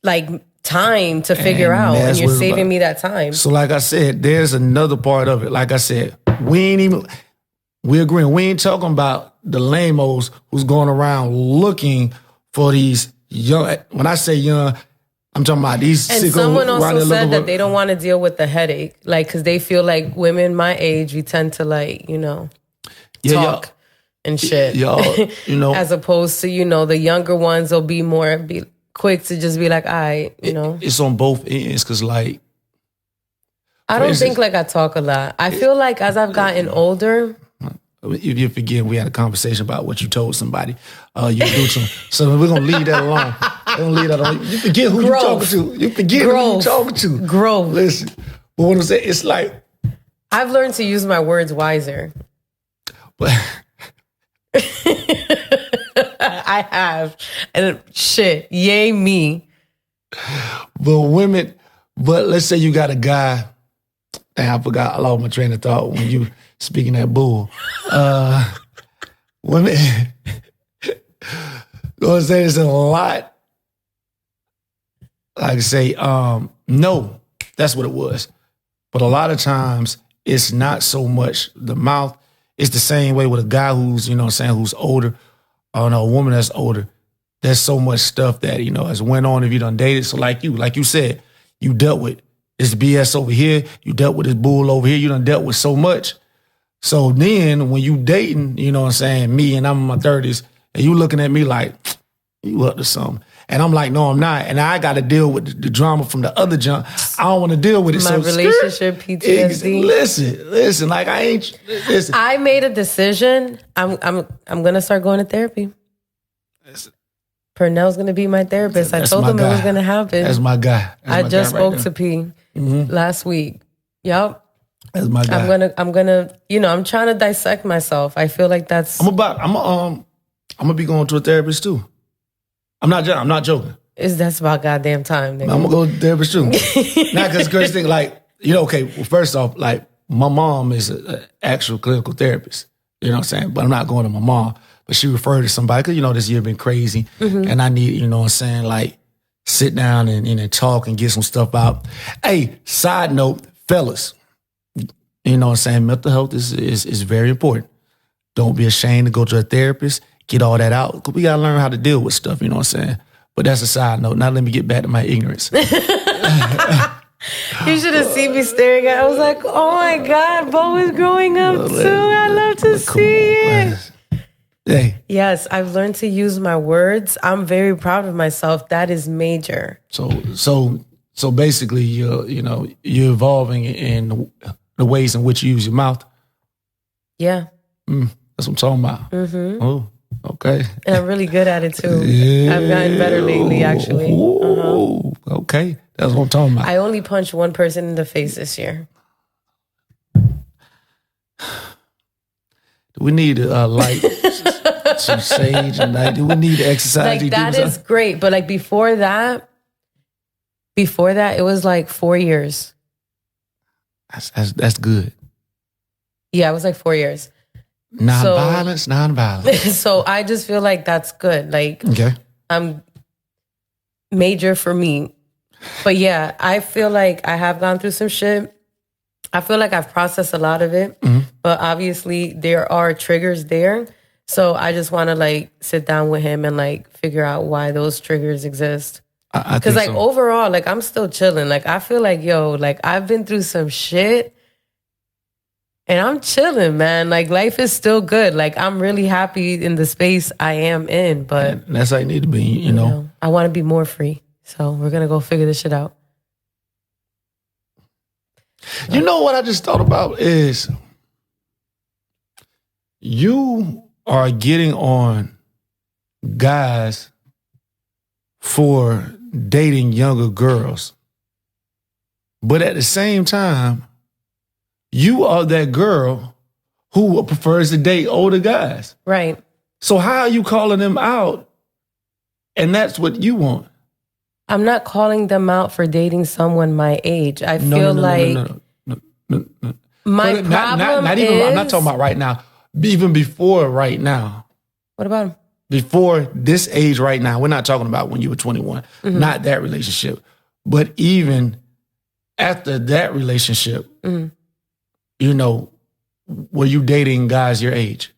like time to figure out, and you're saving me that time. So like I said, there's another part of it. Like I said, we agreeing. We ain't talking about the lamos who's going around looking for these young. When I say young, I'm talking about these. And someone also said that they don't want to deal with the headache, like, because they feel like women my age, we tend to talk and shit. As opposed to the younger ones will be quick to just be like, all right, It's on both ends, because I don't think I talk a lot. I feel like as I've gotten older. If you forget, we had a conversation about what you told somebody. You do to them. So we're going to leave that alone. We're going to leave that alone. You forget who you're talking to. You forget who you're talking to. Growth. Listen. But what I'm saying, it's like. I've learned to use my words wiser. But I have. And shit, yay me. But let's say you got a guy. Damn, I forgot. I lost my train of thought when you speaking that bull. Women, I'm saying it's a lot. Like I say, no, that's what it was. But a lot of times it's not so much the mouth. It's the same way with a guy who's, who's older, or a woman that's older. There's so much stuff that, has went on if you done dated. So like you said, you dealt with this BS over here. You dealt with this bull over here. You done dealt with so much. So then when you dating, me and I'm in my 30s, and you looking at me like, you up to something. And I'm like, no, I'm not. And I got to deal with the drama from the other junk. I don't want to deal with it. My relationship PTSD. Listen, like listen. I made a decision. I'm going to start going to therapy. Listen. Pernell's going to be my therapist. I told him it was going to happen. That's my guy. I just spoke to P last week. Yup. That's my guy. I'm gonna, I'm trying to dissect myself. I feel like that's. I'm gonna be going to a therapist too. I'm not joking. That's about goddamn time, nigga. I'm gonna go to a therapist too. Not because crazy thing, okay. Well, first off, my mom is an actual clinical therapist. You know what I'm saying? But I'm not going to my mom. But she referred to somebody because this year been crazy, and I need sit down and talk and get some stuff out. Hey, side note, fellas. Mental health is very important. Don't be ashamed to go to a therapist, get all that out. Because we got to learn how to deal with stuff, you know what I'm saying? But that's a side note. Now let me get back to my ignorance. You should have seen me staring at it. I was like, oh my God, Bo is growing up too. I love to see it. Hey. Yes, I've learned to use my words. I'm very proud of myself. That is major. So basically, you're evolving in the ways in which you use your mouth. Yeah. That's what I'm talking about. Mm-hmm. Oh, okay. And I'm really good at it too. Yeah. I've gotten better lately, actually. Okay, that's what I'm talking about. I only punched one person in the face this year. Do we need light, some sage, and light? Do we need to exercise? Like that is great, but like before that, it was like 4 years. That's good. Yeah, it was like 4 years. Non-violence. So I just feel like that's good. Like, okay. I'm major for me. But yeah, I feel like I have gone through some shit. I feel like I've processed a lot of it. Mm-hmm. But obviously there are triggers there. So I just want to like sit down with him and like figure out why those triggers exist. Because like overall, like I'm still chilling. Like I feel like, like I've been through some shit. And I'm chilling, man. Like, life is still good. Like, I'm really happy in the space I am in. But and that's how you need to be, you know. I want to be more free. So we're going to go figure this shit out. You know what I just thought about is you are getting on guys for dating younger girls. But at the same time, you are that girl who prefers to date older guys. Right. So how are you calling them out? And that's what you want. I'm not calling them out for dating someone my age. I feel like my problem not even, I'm not talking about right now. Even before right now. What about him? Before this age right now. We're not talking about when you were 21. Mm-hmm. Not that relationship. But even after that relationship, were you dating guys your age?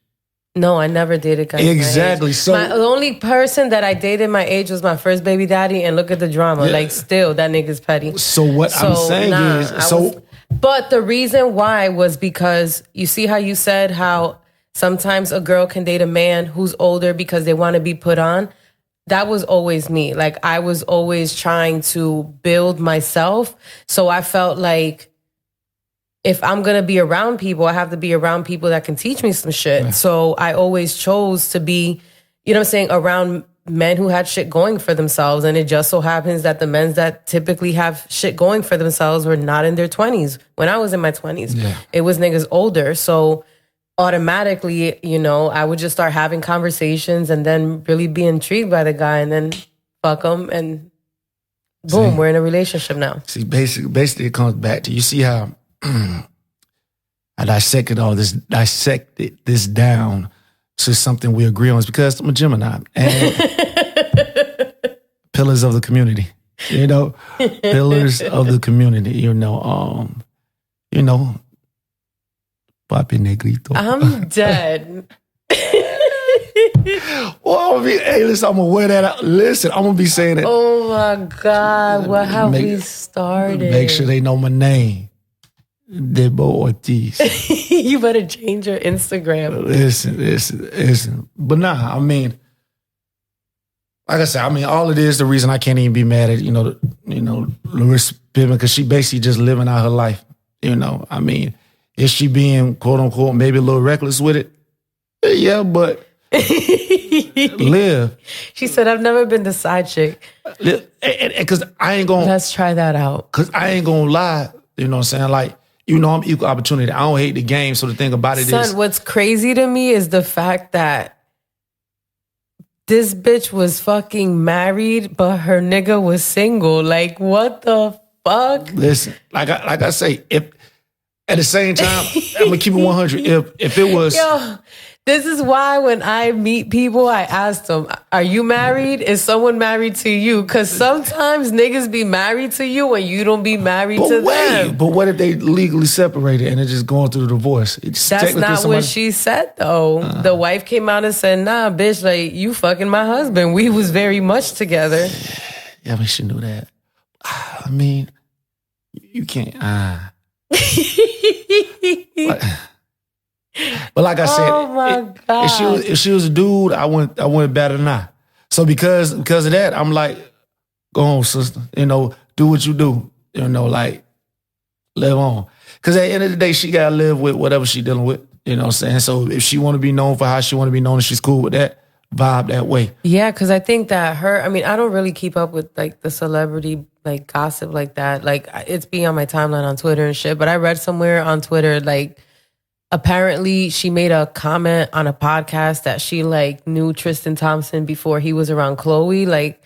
No, I never dated guys exactly. My age. So the only person that I dated my age was my first baby daddy, and look at the drama. Yeah. Like, still, that nigga's petty. So what I'm saying is, but the reason why was because you see how you said how sometimes a girl can date a man who's older because they want to be put on. That was always me. Like, I was always trying to build myself. So I felt like, if I'm going to be around people, I have to be around people that can teach me some shit. Yeah. So I always chose to be, around men who had shit going for themselves. And it just so happens that the men that typically have shit going for themselves were not in their 20s. When I was in my 20s, It was niggas older. So automatically, I would just start having conversations and then really be intrigued by the guy and then fuck him. And boom, we're in a relationship now. See, basically it comes back to, you see how I dissected this down to something we agree on. It's because I'm a Gemini and pillars of the community, pillars of the community, Papi Negrito. I'm dead. Well, listen, I'm gonna wear that out. Listen, I'm gonna be saying it. Oh my God, what have we started? Make sure they know my name. Debo Ortiz. You better change your Instagram. Listen. But nah, I mean, like I said, all it is, the reason I can't even be mad at, Larsa Pippen, because she basically just living out her life. Is she being, quote unquote, maybe a little reckless with it? Yeah, but live. She said, I've never been the side chick. Because I ain't gonna. Let's try that out. Because I ain't gonna lie. You know what I'm saying? Like, I'm equal opportunity. I don't hate the game. So the thing about it is, what's crazy to me is the fact that this bitch was fucking married, but her nigga was single. Like, what the fuck? Listen, like I say, if at the same time, I'm gonna keep it 100. If it was, this is why when I meet people, I ask them, are you married? Is someone married to you? Because sometimes niggas be married to you and you don't be married to them. But what if they legally separated and they're just going through the divorce? That's not what she said, though. The wife came out and said, nah, bitch, like, you fucking my husband. We was very much together. Yeah, she knew that. You can't. But like I said, Oh my God. if she was a dude, I went better than I. So because of that, I'm like, go on, sister. You know, do what you do. You know, like, live on. Because at the end of the day, she got to live with whatever she dealing with. You know what I'm saying? So if she want to be known for how she want to be known and she's cool with that, vibe that way. Yeah, because I think that I don't really keep up with like the celebrity like gossip like that. Like it's being on my timeline on Twitter and shit. But I read somewhere on Twitter, like apparently she made a comment on a podcast that she like knew Tristan Thompson before he was around Khloe, like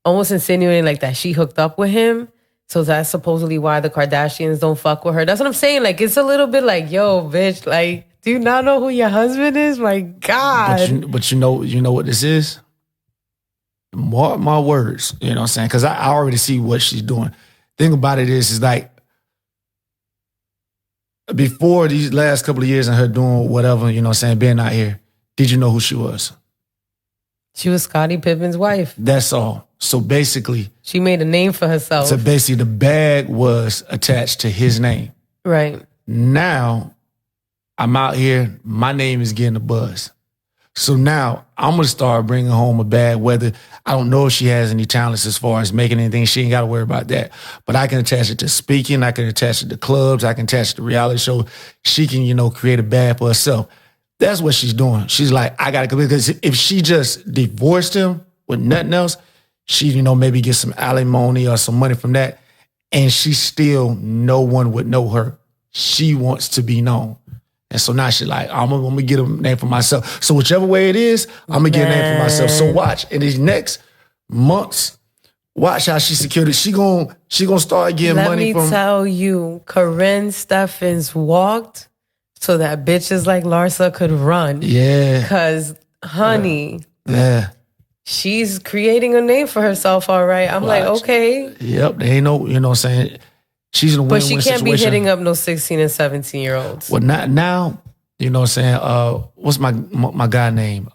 almost insinuating like that she hooked up with him. So that's supposedly why the Kardashians don't fuck with her. That's what I'm saying. Like it's a little bit like, yo, bitch, like, do you not know who your husband is? My God. But you know what this is? Mark my words. You know what I'm saying? Because I already see what she's doing. Thing about it is like, before these last couple of years and her doing whatever, you know what I'm saying, being out here, did you know who she was? She was Scottie Pippen's wife. That's all. So basically, she made a name for herself. So basically, the bag was attached to his name. Right. Now, I'm out here. My name is getting a buzz. So now, I'm going to start bringing home a bag, whether I don't know if she has any talents as far as making anything. She ain't got to worry about that. But I can attach it to speaking. I can attach it to clubs. I can attach it to reality show. She can, you know, create a bag for herself. That's what she's doing. She's like, I got to come, because if she just divorced him with nothing else, she, you know, maybe get some alimony or some money from that, and she still, no one would know her. She wants to be known. And so now she's like, I'm gonna get a name for myself. So whichever way it is, I'm gonna get a name for myself. So watch, in these next months, watch how she secured it. She gonna start getting money from. Let me tell you, Corinne Steffens walked so that bitches like Larsa could run. Yeah. Because, honey. Yeah. She's creating a name for herself, all right. I'm like, okay. Yep, they ain't no, you know what I'm saying? She's in a win-win situation. But she can't be hitting up no 16 and 17-year-olds. Well, not now, you know what I'm saying? What's my guy name?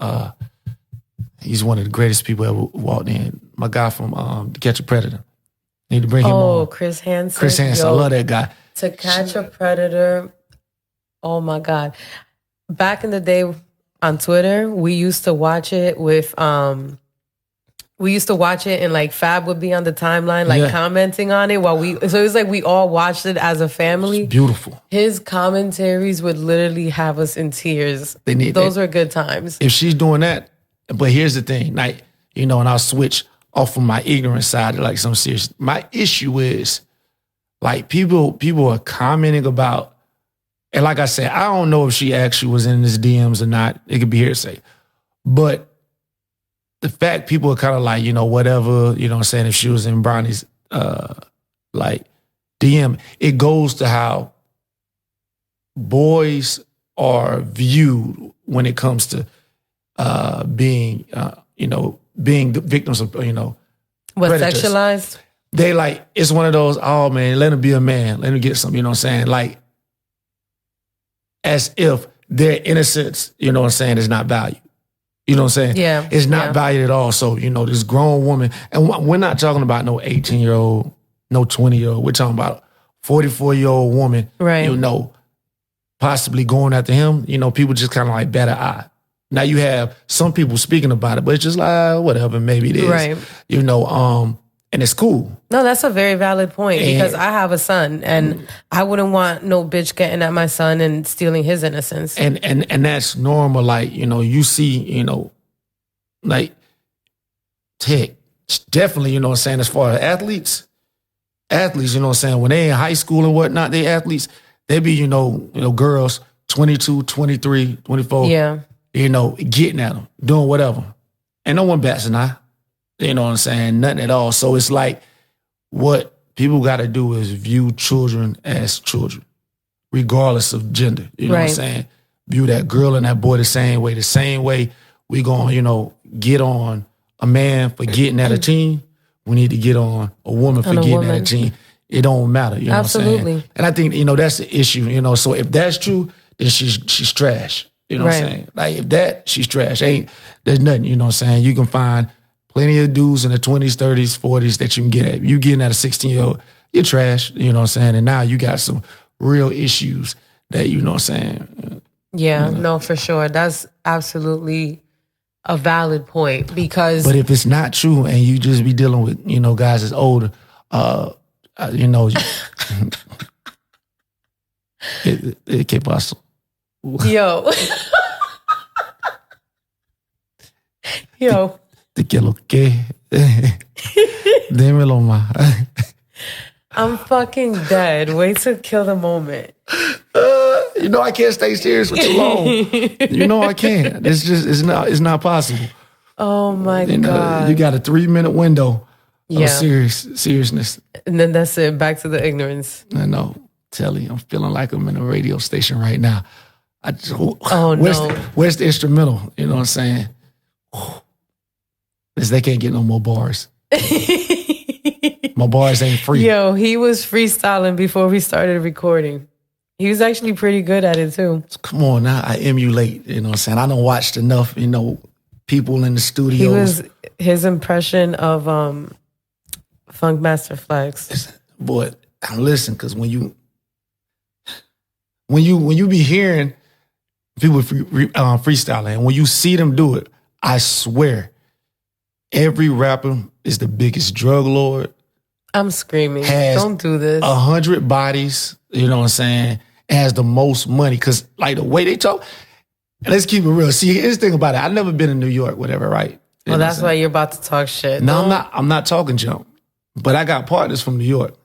He's one of the greatest people ever walked in. My guy from To Catch a Predator. Need to bring him on. Oh, Chris Hansen. Chris Hansen, I love that guy. To Catch a Predator. Oh, my God. Back in the day on Twitter, we used to watch it with... We used to watch it and like Fab would be on the timeline, like commenting on it so it was like we all watched it as a family. It's beautiful. His commentaries would literally have us in tears. Those are good times. If she's doing that, but here's the thing, like, you know, and I'll switch off from my ignorant side to like some serious. My issue is like people are commenting about, and like I said, I don't know if she actually was in his DMs or not. It could be hearsay. But the fact people are kind of like, you know, whatever, you know what I'm saying, if she was in Bronny's like DM, it goes to how boys are viewed when it comes to being the victims of, you know, what, predators. Sexualized? They like, it's one of those, oh man, let him be a man, let him get some, you know what I'm saying? Like, as if their innocence, you know what I'm saying, is not valued. You know what I'm saying? Yeah. It's not valued at all. So, you know, this grown woman, and we're not talking about no 18-year-old, no 20-year-old. We're talking about 44-year-old woman, right? You know, possibly going after him. You know, people just kind of like bat an eye. Now you have some people speaking about it, but it's just like, whatever, maybe it is. Right. You know, and it's cool. No, that's a very valid point because I have a son and I wouldn't want no bitch getting at my son and stealing his innocence. And that's normal. Like, you know, you see, you know, like tech, definitely, you know what I'm saying, as far as athletes, you know what I'm saying, when they in high school and whatnot, they athletes, they be, you know, girls 22, 23, 24, you know, getting at them, doing whatever. And no one bats an eye. You know what I'm saying? Nothing at all. So it's like what people got to do is view children as children, regardless of gender. You know what I'm saying? View that girl and that boy the same way. The same way we going to, you know, get on a man for getting at a teen, we need to get on a woman for getting at a teen. It don't matter. You know what I'm saying? And I think, you know, that's the issue. You know, so if that's true, then she's trash. You know what I'm saying? Like if that, she's trash. There's nothing, you know what I'm saying? You can find plenty of dudes in the 20s, 30s, 40s that you can get at. You getting at a 16-year-old, you're trash, you know what I'm saying? And now you got some real issues that, you know what I'm saying? Yeah, no, for sure. That's absolutely a valid point because... But if it's not true and you just be dealing with, guys that's older, ¿qué pasó? Yo. Yo. ¿Qué lo que? Dímelo más. I'm fucking dead. Wait to kill the moment. I can't stay serious for too long. I can't. It's not possible. Oh my God. You got a 3-minute window of seriousness. And then that's it. Back to the ignorance. I know. Tell you, I'm feeling like I'm in a radio station right now. Where's the instrumental? You know what I'm saying? They can't get no more bars. My bars ain't free. Yo, he was freestyling before we started recording. He was actually pretty good at it too. Come on now, I emulate, you know what I'm saying? I done watched enough, people in the studios. His impression of Funkmaster Flex. Boy, listen, because when you be hearing people freestyling, and when you see them do it, I swear, every rapper is the biggest drug lord. I'm screaming. Don't do this. 100 bodies, you know what I'm saying, has the most money. Because, the way they talk, and let's keep it real. See, here's the thing about it. I've never been in New York, whatever, right? Well, that's why you're about to talk shit. No, I'm not talking junk. But I got partners from New York.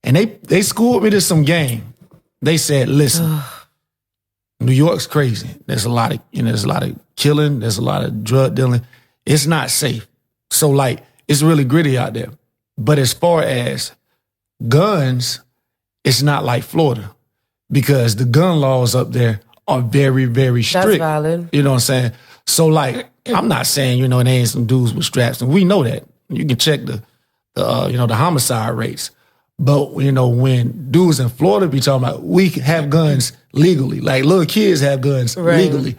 And they schooled me to some game. They said, listen, New York's crazy. There's a lot of, killing. There's a lot of drug dealing. It's not safe. So, it's really gritty out there. But as far as guns, it's not like Florida because the gun laws up there are very, very strict. That's valid. You know what I'm saying? So, I'm not saying, there ain't some dudes with straps, and we know that. You can check the homicide rates. But, when dudes in Florida be talking about, we have guns legally, like little kids have guns legally,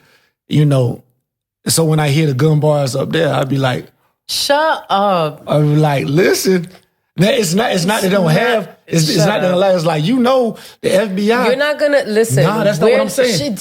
So when I hear the gun bars up there, I'd be like, shut up. I'm like, listen, it's not they don't have. It's not that it's like, the FBI. You're not gonna listen. Nah, that's not what I'm saying.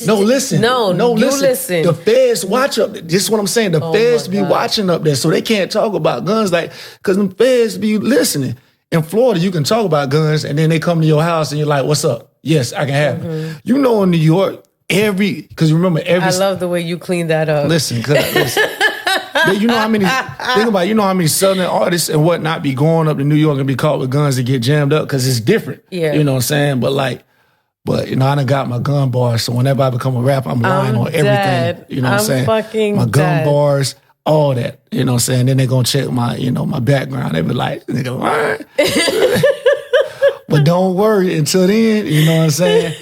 No, listen. No, listen. The feds watch up. This is what I'm saying. The feds be watching up there, so they can't talk about guns because the feds be listening. In Florida, you can talk about guns, and then they come to your house, and you're like, "What's up? Yes, I can have it." In New York, because remember every. I love the way you clean that up. Listen. How many Southern artists and whatnot be going up to New York and be caught with guns and get jammed up because it's different. Yeah. You know what I'm saying? But I done got my gun bars, so whenever I become a rapper, I'm lying on everything. You know what I'm saying? Fucking my gun dead. Bars, all that. You know what I'm saying? Then they gonna check my, my background. They be like, nigga, what? But don't worry until then, you know what I'm saying?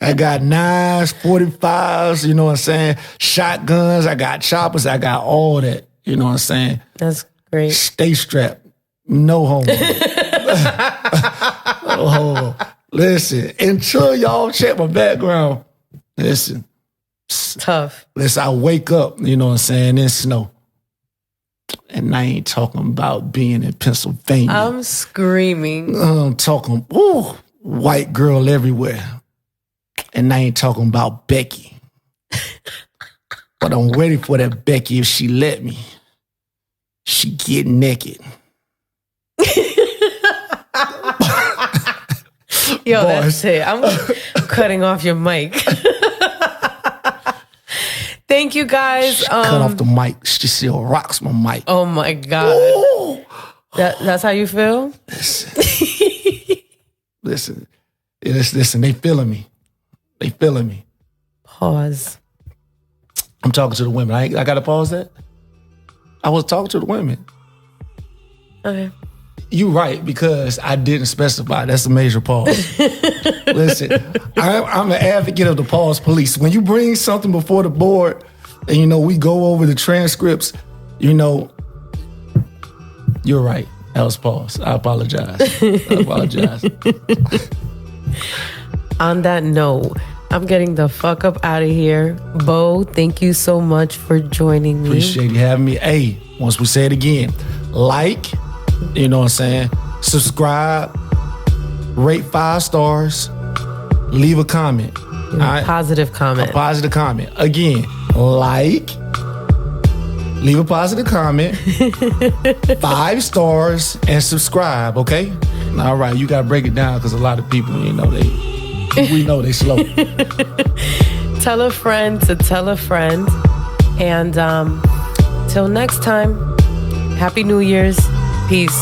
I got 9s, 45s, you know what I'm saying? Shotguns, I got choppers, I got all that. You know what I'm saying? That's great. Stay strapped. No homo. No homo. Listen, until y'all check my background, listen. Tough. Listen, I wake up, you know what I'm saying, in snow. And I ain't talking about being in Pennsylvania. I'm screaming. I'm talking, white girl everywhere. And I ain't talking about Becky. But I'm ready for that Becky if she let me. She get naked. Yo, that's it. I'm cutting off your mic. Thank you, guys. Cut off the mic. She still rocks my mic. Oh, my God. Ooh. That's how you feel? Listen. They feeling me. They feeling me. Pause. I'm talking to the women. I got to pause that? I was talking to the women. Okay. You right, because I didn't specify. That's a major pause. Listen, I'm an advocate of the pause police. When you bring something before the board and, we go over the transcripts, you're right. That was pause. I apologize. On that note, I'm getting the fuck up out of here. Bo, thank you so much for joining me. Appreciate you having me. Hey, once we say it again, like, you know what I'm saying? Subscribe, rate 5 stars, leave a comment. All right. Positive comment. A positive comment. Again, leave a positive comment, 5 stars, and subscribe, okay? All right, you got to break it down because a lot of people, we know they slow. Tell a friend to tell a friend. And till next time, Happy New Year's. Peace.